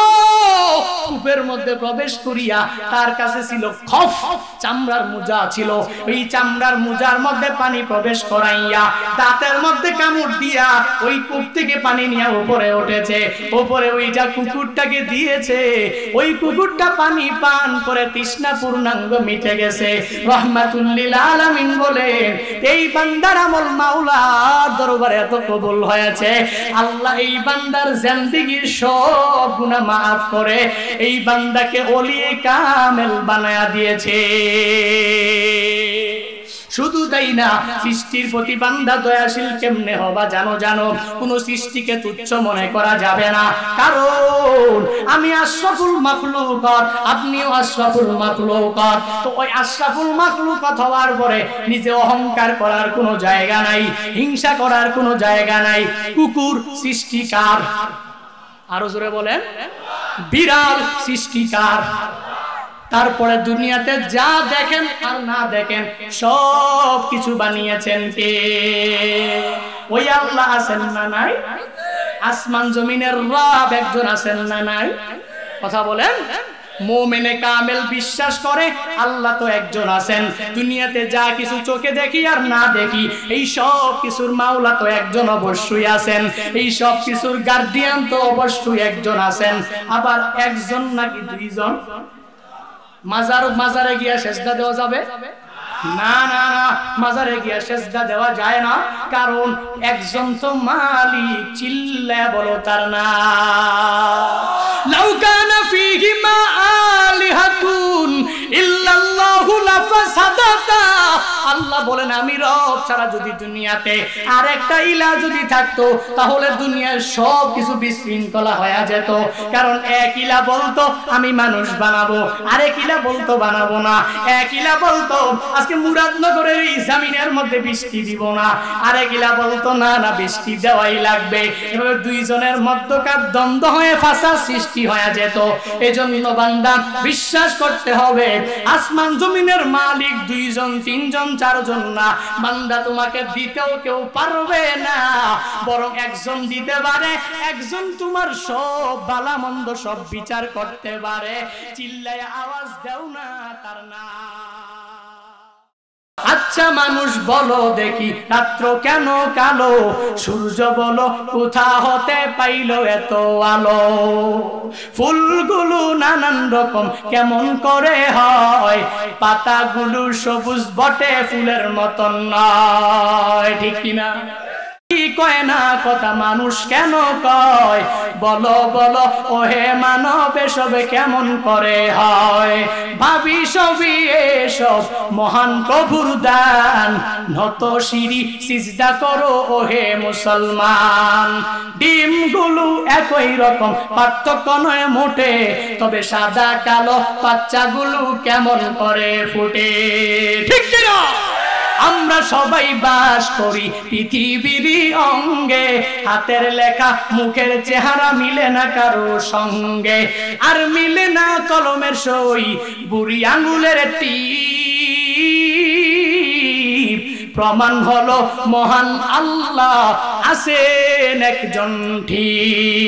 কূপের মধ্যে প্রবেশ করিয়া তার কাছে ছিল খফ, চামড়ার মোজা ছিল। ওই চামড়ার মোজার মধ্যে পানি প্রবেশ করাইয়া দাঁতের মধ্যে কামড় দিয়া ওই কূপ থেকে পানি নিয়ে উপরে উঠেছে। উপরে ওইটা কুকুরটাকে দিয়েছে। ওই কুকুরটা পানি পান করে তৃষ্ণা পূর্ণাঙ্গ মিটে গেছে। রাহমাতুল লিল আলামিন বলেন এই বান্দার আমল মাওলার দরবারে এত কবুল হয়েছে, আল্লাহ এই বান্দার জিন্দেগীর সব গুনাহ মাফ করে এই বান্দাকে ওলিয়ে কামেল বানায়া দিয়েছে। শুধু তাই না, সৃষ্টির প্রতি বান্দা দয়াশীল কেমনে হবা জানো? জানো কোন সৃষ্টিকে তুচ্ছ মনে করা যাবে না, কারণ আমি আশরাফুল মাখলুকাত, আপনিও আশরাফুল মাখলুকাত। তো ওই আশরাফুল মাখলুকাত হওয়ার পরে নিজে অহংকার করার কোনো জায়গা নাই, হিংসা করার কোনো জায়গা নাই। কুকুর সৃষ্টিকার, আরো জোরে বলেন, বিড়াল সৃষ্টিকার। তারপরে দুনিয়াতে যা দেখেন আর না দেখেন সব কিছু বানিয়েছেন কে? ওই আল্লাহ আছেন না নাই? আসমান জমিনের রব একজন আছেন না নাই? কথা বলেন। মুমিনে কামেল বিশ্বাস করে আল্লাহ তো একজন আছেন। দুনিয়াতে যা কিছু চোখে দেখি আর না দেখি এই সব কিছুর মাওলা তো একজন অবশ্যই আছেন। এই সব কিছুর গার্ডিয়ান তো অবশ্যই একজন আছেন। আবার একজন নাকি দুইজন? মাজারে গিয়া সেজদা দেওয়া যাবে না? না না, মাজারে গিয়া সেজদা দেওয়া যায় না, কারণ একজন তো মালিক। চিল্লায়া বলো তার নাম। লাউ কানা ফীহিমা আলিহাতুন ইল্লাল্লাহু লাফাসাদাতা। আল্লাহ বলেন আমি রব ছাড়া যদি দুনিয়াতে আরেকটা ইলাহ যদি থাকতো তাহলে দুনিয়ার সব কিছু বিশৃঙ্খলা হয়ে যেত। কারণ এক ইলাহ বলতো আমি মানুষ বানাবো, আরেক ইলাহ বলতো বানাবো না। এক ইলাহ বলতো আজকে মুরাদনগরের এই জমিনের মধ্যে বৃষ্টি দিব না, আরেক ইলাহ বলতো না না বৃষ্টি দেওয়াই লাগবে। এভাবে দুইজনের মধ্যকার দ্বন্দ্ব হয়ে ফাসাদ সৃষ্টি হয়ে যেত। এজন্য বান্দা বিশ্বাস করতে হবে আসমান জমিনের মালিক দুইজন, তিনজন, চারজন না। বান্দা তোমাকে দিতেও কেউ পারবে না, বরং একজন দিতে পারে, একজন তোমার সব ভালো মন্দ সব বিচার করতে পারে। চিল্লায় আওয়াজ দাও না তার নাম। আচ্ছা মানুষ বলো দেখি রাত্র কেন কালো? সূর্য বলো কোথা হতে পাইলো এত আলো? ফুলগুলো নানান রকম কেমন করে হয়? পাতাগুলো সবুজ বটে ফুলের মতন নয়, ঠিক কিনা? কয় না কথা মানুষ কেন কয়? বলো বলো ওহে মানব এসবে কেমন করে হয়? ভাবি সবই এসব মহান প্রভুর দান, নত শিরি সিজদা করো ওহে মুসলমান। ডিমগুলো একই রকম পার্থক্য নয় মোটে, তবে সাদা কালো বাচ্চাগুলো কেমন করে ফুটে, ঠিক কিনা? আমরা সবাই বাস করি পৃথিবীর অঙ্গে, হাতের লেখা মুখের চেহারা মিলে না কারো সঙ্গে, আর মিলে না কলমের সই বুড়ি আঙ্গুলের টিপ। প্রমাণ হলো মহান আল্লাহ আছেন একজন ঠিক।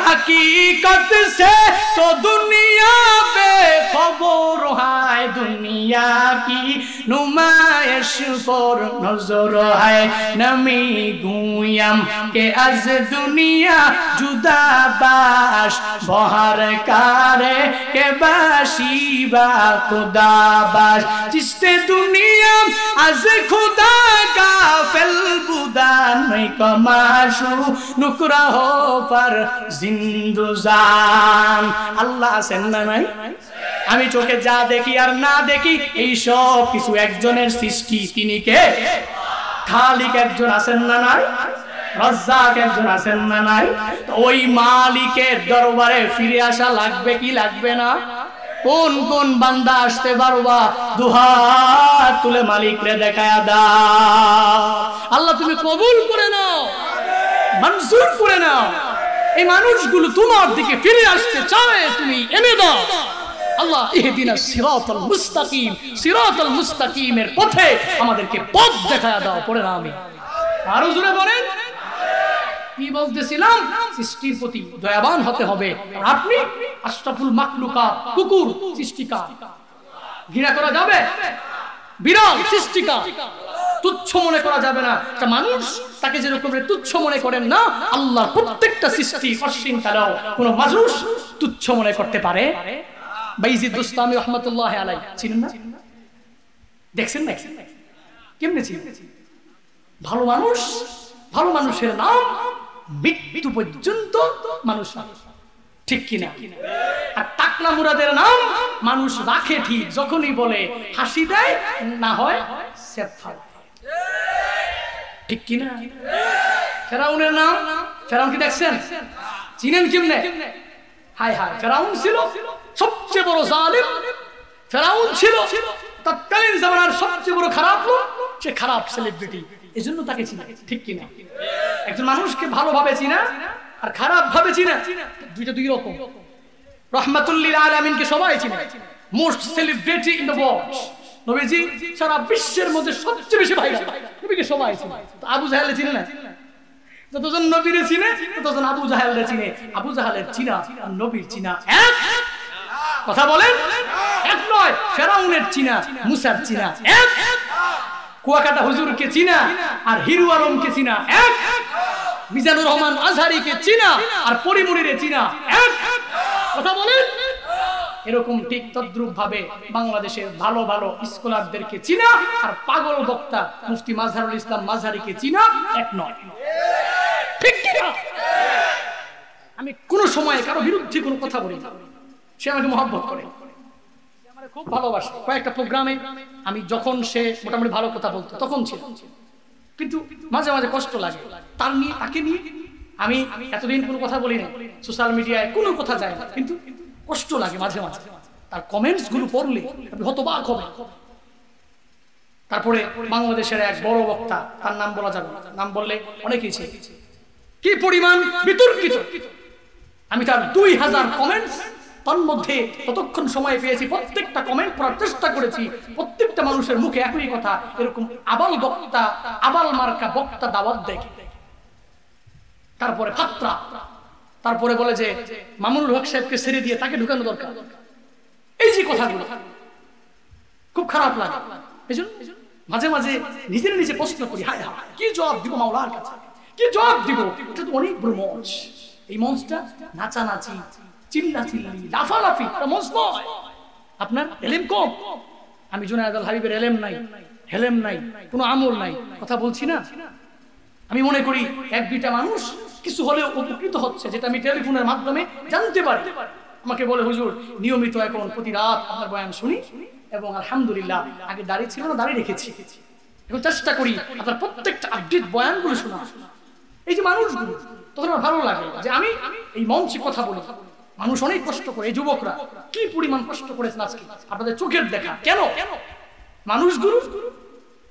हकीकत से तो दुनिया बेखबर है, दुनिया की नुमाइश पर नजर है। नमी गुयम के आज दुनिया जुदा बाश बहर कारे के बाशिबा खुदा बाश। जिसने दुनिया आज खुदा का फेल बुदा नहीं कमाशु नुकरा हो पर জিন্দুজান। আল্লাহ আছেন না নাই? আমি চোখে যা দেখি আর না দেখি এই সব কিছু একজনের সৃষ্টি। তিনি কে? খালিক একজন আছেন না নাই? রাজ্জাক একজন আছেন না নাই? ওই মালিকের দরবারে ফিরে আসা লাগবে কি লাগবে না? কোন কোন বান্দা আসতে পারবা? দুহাত তুলে মালিকরে দেখায়া দাও। আল্লাহ তুমি কবুল করে নাও, মঞ্জুর করে নাও। এই মানুষগুলো তোমার দিকে ফিরে আসতে চায়, তুমি এনে দাও। আল্লাহ ইহদিনাস সিরাতাল মুস্তাকিম, সিরাতাল মুস্তাকিমের পথে আমাদেরকে পথ দেখায়া দাও, পড়ে না আমি আরো জোরে বলেন। কি বলতেছিলাম? সৃষ্টির প্রতি দয়াবান হতে হবে। আর আপনি আশরাফুল মাখলুকাত, কুকুর সৃষ্টিকার, ঘৃণা করা যাবে? বিড়াল সৃষ্টিকার, তুচ্ছ মনে করা যাবে না। একটা মানুষ তাকে যেরকম তুচ্ছ মনে করেন না, আল্লাহ প্রত্যেকটা সৃষ্টি অশ্বিন কালাও কোন মানুষ তুচ্ছ মনে করতে পারে? বাইজিদ বুস্তামি রাহমাতুল্লাহ আলাইহি চিনেন না? দেখছেন না কেমনে চিনেন? ভালো মানুষ, ভালো মানুষের নাম মৃত্যু পর্যন্ত মানুষ, ঠিক কিনা? আর টাকলা মুরাদের নাম মানুষ রাখে ঠিক, যখনই বলে হাসি দেয়, না হয় সেফাল, ঠিক কিনা? ফেরাউনের নাম, ফেরাউন কি দেখছেন? চিনেন কেমনে? হায় হায়, ফেরাউন ছিল সবচেয়ে বড় জালিম। ফেরাউন ছিল তৎকালীন জামানার সবচেয়ে বড় খারাপ লোক, সে খারাপ সেলিব্রিটি, এজন্য তাকে চিনা, ঠিক কিনা? একজন মানুষকে ভালোভাবে চিনা আর খারাপ ভাবে চিনা, দুইটা দুই রকম। রাহমাতুল লিল আলামিনকে সবাই চিনে, most celebrity in the world. নবীজি সারা বিশ্বের মধ্যে সবচেয়ে বেশি ভাইরাল, নবীকে সবাই চিনে। তো আবু জাহেল চিনে না? যতজন নবীরে চিনে ততজন আবু জাহেলরে চিনে। আবু জাহেলের চিনা আর নবীর চিনা এক কথা বলেন, এক নয়। ফেরাউনের চিনা, মুসার চিনা এক। কুয়াকাটা হুজুরকে চিনা আর হিরু আলমকে চিনা এক। মিজানুর রহমান আজহারিকে চিনা আর পরিমনিরে চিনা এক। কথা বলেন। এরকম ঠিক তদ্রুপ ভাবে বাংলাদেশের ভালো ভালো স্কলারদেরকে চিনা আর পাগল বক্তা মুফতি মাজহারুল ইসলাম মাজহারিকে চিনা এক নয়, ঠিক কিনা? আমি কোন সময় কারো বিরুদ্ধে কোনো কথা বলি না, সে আমাকে মহব্বত করে, আমাকে খুব ভালোবাসে। কয়েকটা প্রোগ্রামে আমি যখন সে মোটামুটি ভালো কথা বলতো তখন ছিল, কিন্তু মাঝে মাঝে কষ্ট লাগে তার নিয়ে, তাকে নিয়ে। আমি এতদিন কোনো কথা বলি না, সোশ্যাল মিডিয়ায় কোনো কথা যায় না, কিন্তু কষ্ট লাগে মাঝে মাঝে। তার কমেন্টস গুলো পড়লে আপনি হতবাক হবেন। তারপরে বাংলাদেশের এক বড় বক্তা, তার নাম বলা যাবে না, নাম বললে অনেকেই ছিল, কি পরিমাণ বিতর্কিত। আমি তার 2000 কমেন্টস, তার মধ্যে ততক্ষণ সময় পেয়েছি প্রত্যেকটা কমেন্ট পড়ার চেষ্টা করেছি। প্রত্যেকটা মানুষের মুখে একই কথা, এরকম আবাল বক্তা, আবাল মার্কা বক্তা দাওয়াত দেয়। তারপরে ফাত্রা, তারপরে বলে যে মামুনুল হক সাহেবকে ছেড়ে দিয়ে তাকে ঢুকানো দরকার। এই যে কথাগুলো খুব খারাপ লাগে। এজন্য মাঝে মাঝে নিজের নিজে প্রশ্ন করি, হায় হায় কি জবাব দিব মাওলার কাছে, কি জবাব দিব? এটা তো অনেক বড় মঞ্চ। এই মঞ্চটা নাচানাচি, চিল্লাচিল্লি, লাফালাফি, এটা মঞ্চ নয়। আপনার এলেম কম। আমি জুনায়েদ আল হাবিবের এলেম নাই, হেলেম নাই, কোনো আমল নাই, কথা বলছি না। আমি মনে করি এক দুইটা মানুষ কিছু হলেও উপকৃত হচ্ছে, যেটা আমি টেলিফোনের মাধ্যমে জানতে পারি। আমাকে বলে, হুজুর নিয়মিত এখন প্রতি রাত আপনার বয়ান শুনি, এবং আলহামদুলিল্লাহ আগে দাঁড়িয়ে ছিল না, দাঁড়িয়ে রেখেছি। এখন চেষ্টা করি আপনার প্রত্যেকটা আপডেট বয়ানগুলো শোনা। এই যে মানুষগুলো, তখন আমার ভালো লাগে যে আমি এই মঞ্চে কথা বলি। মানুষ অনেক কষ্ট করে, এই যুবকরা কি পরিমাণ কষ্ট করেছেন আজকে আপনাদের চোখের দেখা। কেন? মানুষগুলো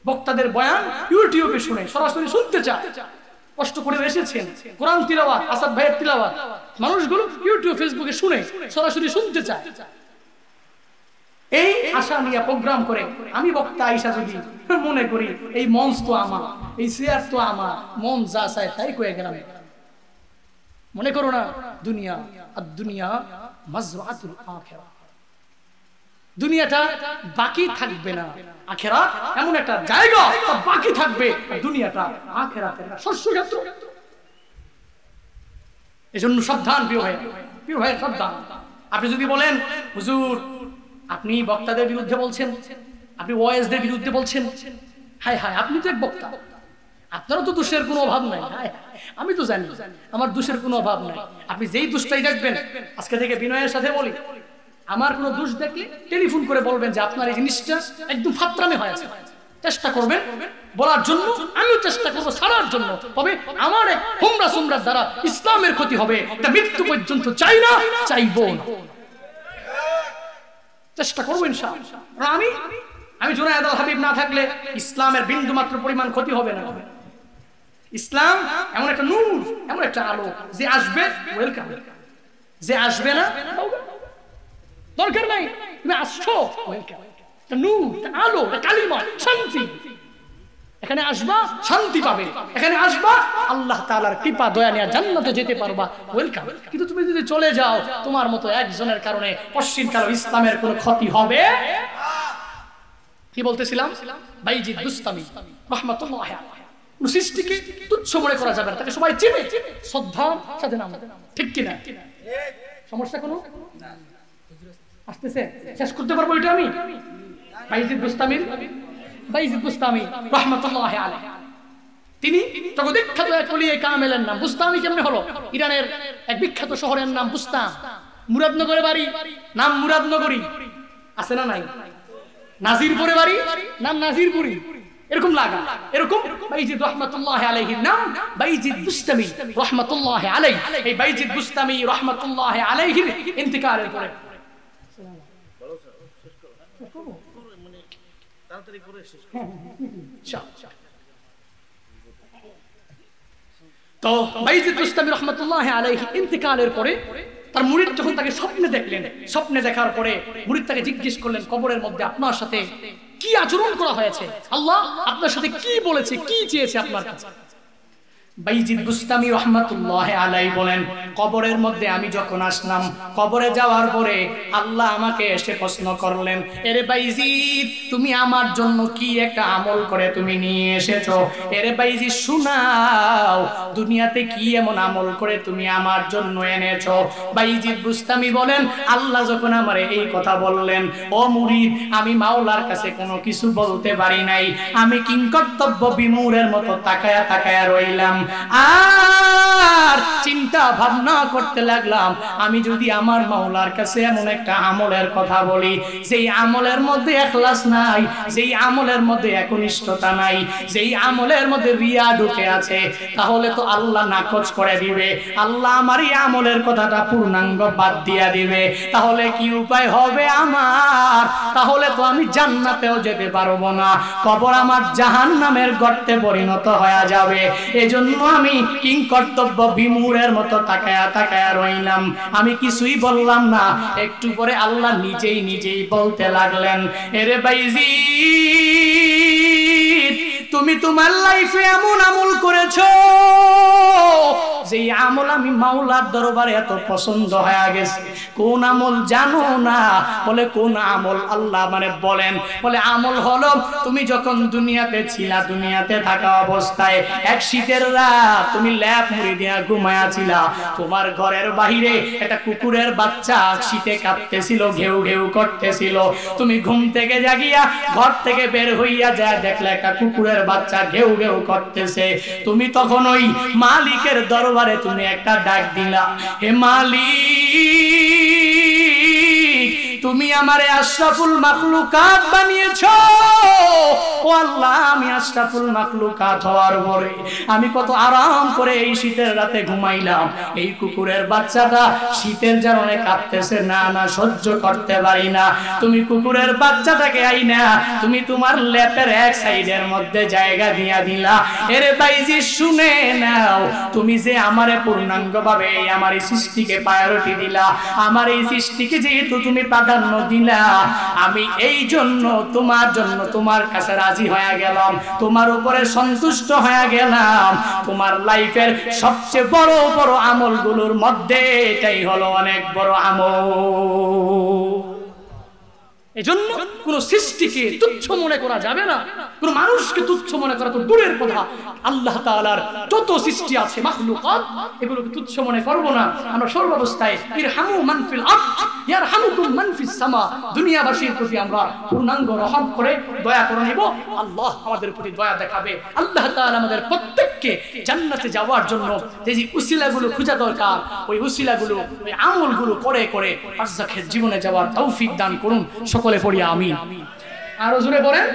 বক্তাদের বয়ান ইউটিউবে শুনে, সরাসরি শুনতে চায়, কষ্ট করে এসেছেন। কোরআন তিলাওয়াত, আসাদ ভাইয়ের তিলাওয়াত, মানুষগুলো ইউটিউব ফেসবুকে শুনে সরাসরি শুনতে চায়। এই আশা নিয়ে প্রোগ্রাম করে আমি বক্তা আইসা যদি মনে করি এই মঞ্চ তো আমার, এই চেয়ার তো আমার, মন যা চায় তাই কয়ে গেলাম। মনে করো না দুনিয়া আর দুনিয়া মাজরাতুল আখিরাহ, দুনিয়াটা বাকি থাকবে না। আখিরাত এমন একটা জায়গা বাকি থাকবে, দুনিয়াটা আখিরাতের শস্যক্ষেত্র। এজন্য সাবধান প্রিয় ভাই, প্রিয় ভাই সাবধান। আপনি যদি বলেন হুজুর আপনি বক্তাদের বিরুদ্ধে বলছেন, আপনি ওয়াইজদের বিরুদ্ধে বলছেন, হায় হায় আপনি তো এক বক্তা, আপনারও তো দোষের কোনো অভাব নাই। আমি তো জানি আমার দোষের কোনো অভাব নাই। আপনি যেই দোষটাই দেখবেন, আজকে থেকে বিনয়ের সাথে বলি, আমার কোনো দোষ দেখলে টেলিফোন করে বলবেন যে আপনার এই জিনিসটা একদম ফাত্রামে হয়েছে। চেষ্টা করবেন বলার জন্য, আমিও চেষ্টা করবো ছাড়ার জন্য। তবে আমার এক হুমরা সুমরার দ্বারা ইসলামের ক্ষতি হবে এটা মৃত্যু পর্যন্ত চাই না, চাইবো না। চেষ্টা করবো ইনশাআল্লাহ। আমি জুনায়েদ আল হাবিব না থাকলে ইসলামের বিন্দু মাত্র পরিমাণ ক্ষতি হবে না। ইসলাম এমন একটা নূর, এমন একটা আলো, যে আসবে ওয়েলকাম, যে আসবে না দরকার নাই, তুমি আসছো নূর, আলো, কালিমা, শান্তি। এখানে আসবা শান্তি পাবে, এখানে আসবা আল্লাহ তাআলার কৃপা দয়া নিয়ে জান্নাতে যেতে পারবা, ওয়েলকাম। কিন্তু তুমি যদি চলে যাও, তোমার মতো একজনের কারণে পশ্চিম কালো ইসলামের কোনো ক্ষতি হবে। কি বলতেছিলাম? বাইজিদ বুস্তামি রাহমাতুল্লাহ আলাইহি, সৃষ্টিকে তুচ্ছ মনে করা যাবে না, তাকে সবাই চিনে, শ্রদ্ধার সাথে নাম, ঠিক কিনা? সমস্যা কোনো আসতেছে? শেষ করতে পারবো এটা আমি? বাইজিদ বুস্তামি রাহমাতুল্লাহ আলাইহি, তিনি জগদ্বিখ্যাত এক ওলিয়ে কামেলের নাম। বুস্তামি কেমনে হলো? ইরানের এক বিখ্যাত শহরের নাম বুস্তাম, মুরাদনগরে বাড়ি, নাম মুরাদনগরী, আছে না নাই? নাজিরপুরে বাড়ি, নাম নাজিরপুরি, এরকম লাগা, এরকম বাইজিদ রাহমাতুল্লাহ আলাইহির নাম বাইজিদ বুস্তামি রাহমাতুল্লাহ আলাইহি। এই বাইজিদ বুস্তামি রাহমাতুল্লাহ আলাইহির ইন্তিকালের পরে তো বাইজিদ বুস্তামি রাহমাতুল্লাহ আলাইহি ইন্তিকালের পরে তার মুরিদ যখন তাকে স্বপ্নে দেখলেন, স্বপ্নে দেখার পরে মুরিদ তাকে জিজ্ঞেস করলেন, কবরের মধ্যে আপনার সাথে কি আচরণ করা হয়েছে, আল্লাহ আপনার সাথে কি বলেছে, কি চেয়েছে আপনার কাছে? বাইজিদ বুস্তামি রাহমাতুল্লাহ আলাইহি বলেন, কবরের মধ্যে আমি যখন আসলাম, কবরে যাওয়ার পরে আল্লাহ আমাকে এসে প্রশ্ন করলেন, এরে বাইজিদ তুমি আমার জন্য কি একটা আমল করে তুমি নিয়ে এসেছো? এরে বাইজিদ শোনাও, দুনিয়াতে কি এমন আমল করে তুমি আমার জন্য এনেছো? বাইজিদ বুস্তামি বলেন, আল্লাহ যখন আমারে এই কথা বললেন, ও মুরিদ আমি মাওলার কাছে কোনো কিছু বলতে পারি নাই, আমি কিংকর্তব্য বিমূঢ়ের মতো তাকায়া তাকায়া রইলাম, আর চিন্তা ভাবনা করতে লাগলাম, আমি যদি আমার মাওলার কাছে এমন একটা আমলের কথা বলি যেই আমলের মধ্যে ইখলাস নাই, যেই আমলের মধ্যে একনিষ্ঠতা নাই, যেই আমলের মধ্যে রিয়া ঢুকে আছে, তাহলে তো আল্লাহ নাকচ করে দিবে, আল্লাহ আমার এই আমলের কথাটা পূর্ণাঙ্গ বাদ দিয়া দিবে। তাহলে কি উপায় হবে আমার? তাহলে তো আমি জান্নাতেও যেতে পারবো না, কবর আমার জাহান্নামের গর্তে পরিণত হয়ে যাবে। এজন্য আমি কিংকর্তব্য বিমূঢ়ের মতো তাকায়া তাকায়া রইলাম, আমি কিছুই বললাম না। একটু পরে আল্লাহ নিজেই বলতে লাগলেন, এরে বাইজিদ তুমি তোমার লাইফে এমন আমল করেছো যেই আমল আমি মাওলার দরবারে এত পছন্দ হয়ে গেছে। কোন আমল জানো না? বলে কোন আমল? আল্লাহ মানে বলেন, বলে আমল হলো তুমি যখন দুনিয়াতে ছিলা, দুনিয়াতে থাকা অবস্থায় এক শীতের রাত তুমি ল্যাপ মুড়ি দিয়া ঘুমায়াছিলা, তোমার ঘরের বাহিরে একটা কুকুরের বাচ্চা শীতে কাঁপতেছিল, ঘেউ ঘেউ করতেছিল, তুমি ঘুম থেকে জাগিয়া ঘর থেকে বের হইয়া যায় দেখলে একটা কুকুরের বাচ্চা ঘেউ ঘেউ করতেছে। তুমি তখন ওই মালিকের দরবারে তুমি একটা ডাক দিলা, হে মালিক তুমি আমারে আশরাফুল মাখলুকাত বানিয়েছো, ও আল্লাহ আমি আশরাফুল মাখলুকাত হওয়ার পরে আমি কত আরাম করে এই শীতের রাতে ঘুমাইলাম, এই কুকুরের বাচ্চাটা শীতের কারণে কাঁপতেছে, না না সহ্য করতে পারি না। তুমি কুকুরের বাচ্চাটাকে আইনা তুমি তোমার লেপের এক সাইডের মধ্যে জায়গা দিয়া দিলা। এরে বাইজি শুনে নাও, তুমি যে আমারে পূর্ণাঙ্গভাবে আমার এই সৃষ্টিকে প্রায়োরিটি দিলা, আমার এই সৃষ্টিকে যেহেতু তুমি প্রাধান্য দিলা, আমি এই জন্য তোমার জন্য তোমার কাছে রাজি হয়ে গেলাম, তোমার উপরে সন্তুষ্ট হয়ে গেলাম। তোমার লাইফের সবচেয়ে বড় বড় আমলগুলোর মধ্যে এটাই হলো অনেক বড় আমল। এজন্য কোন সৃষ্টিকে তুচ্ছ মনে করা যাবে না, কোন মানুষকে তুচ্ছ মনে করা তো দূরের কথা। আল্লাহ তাআলার যত সৃষ্টি আছে মাখলুকাত, এগুলোকে তুচ্ছ মনে করব না। আমরা সর্বাবস্থায় ইরহামু মান ফিল আরদ ইয়ারহামুকুম মান ফিস সামা, দুনিয়াবাসীর প্রতি আমরা পূর্ণাঙ্গ রহম করে দয়া করে নিব, আল্লাহ আমাদের প্রতি দয়া দেখাবে। আল্লাহ তাআলা আমাদের প্রত্যেককে জান্নাতে যাওয়ার জন্য যে উসিলাগুলো খোঁজা দরকার, ওই উসিলাগুলো, ওই আমলগুলো করে করে বারজাখের জীবনে যাওয়ার তৌফিক দান করুন। সকলে পড়ি আমিন। আরো জোরে পড়েন।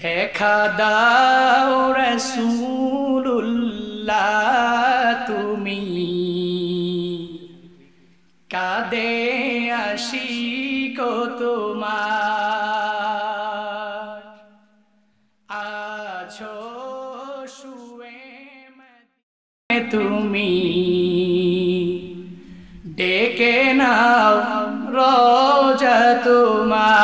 দেখা দাও রাসূলুল্লাহ তুমি কাঁদে আসি কো তোমার আছো শুয়ে তুমি ডেকে নাও রোজা তোমার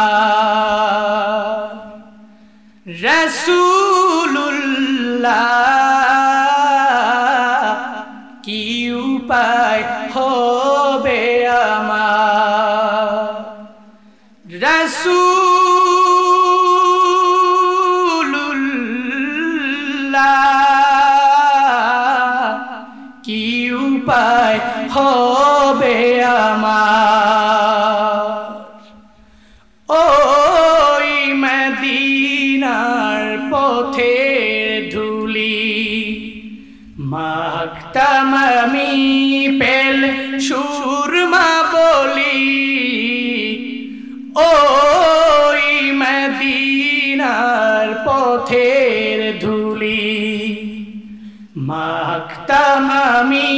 রাসূলুল্লাহ কি উপায় হবে আমার রাসূলুল্লাহ কি উপায় হবে আমার ওই মদিনার পথের ধুলি মাখতাম আমি পেল সুরমা বলি ওই মদিনার পথের ধুলি মাখতাম আমি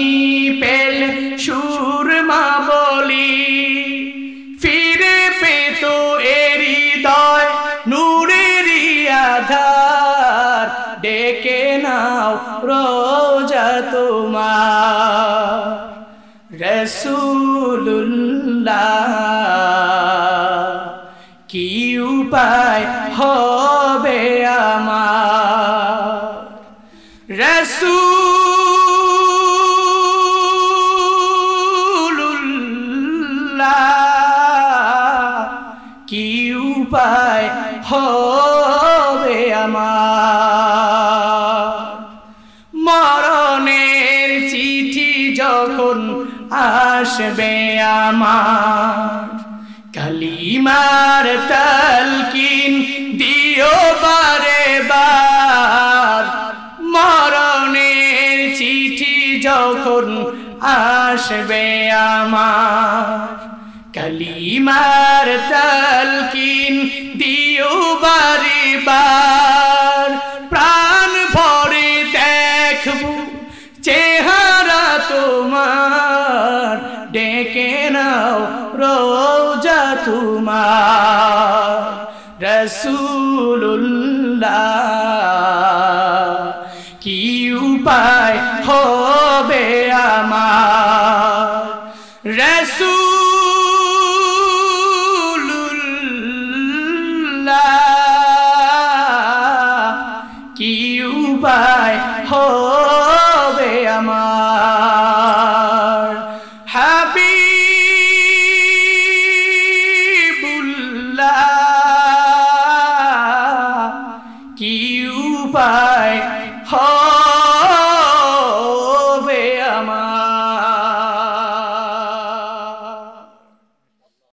পেল সুরমা বলি ফিরে পেত এর হৃদয় নূরেরই আধার ডেকে নাও রোজা তোমার রাসূলুল্লাহ কি উপায় হবে আমার রাসূলুল্লাহ কি উপায় হবে আমার মরণের চিঠি যখন আসবে আমার কালিমার তালকিন দিও বারে বার মরণের চিঠি যখন আসবে আমার কালিমার তালকিন দিও বারে বার প্রাণ ভরে দেখবো চেহারা তোমার ডেকে নাও রোজা তোমার রাসূলুল্লাহ কি উপায় হবে আমার রাসূলুল্লাহ কি উপায় হবে আমার হাবিবুল্লাহ কি উপায়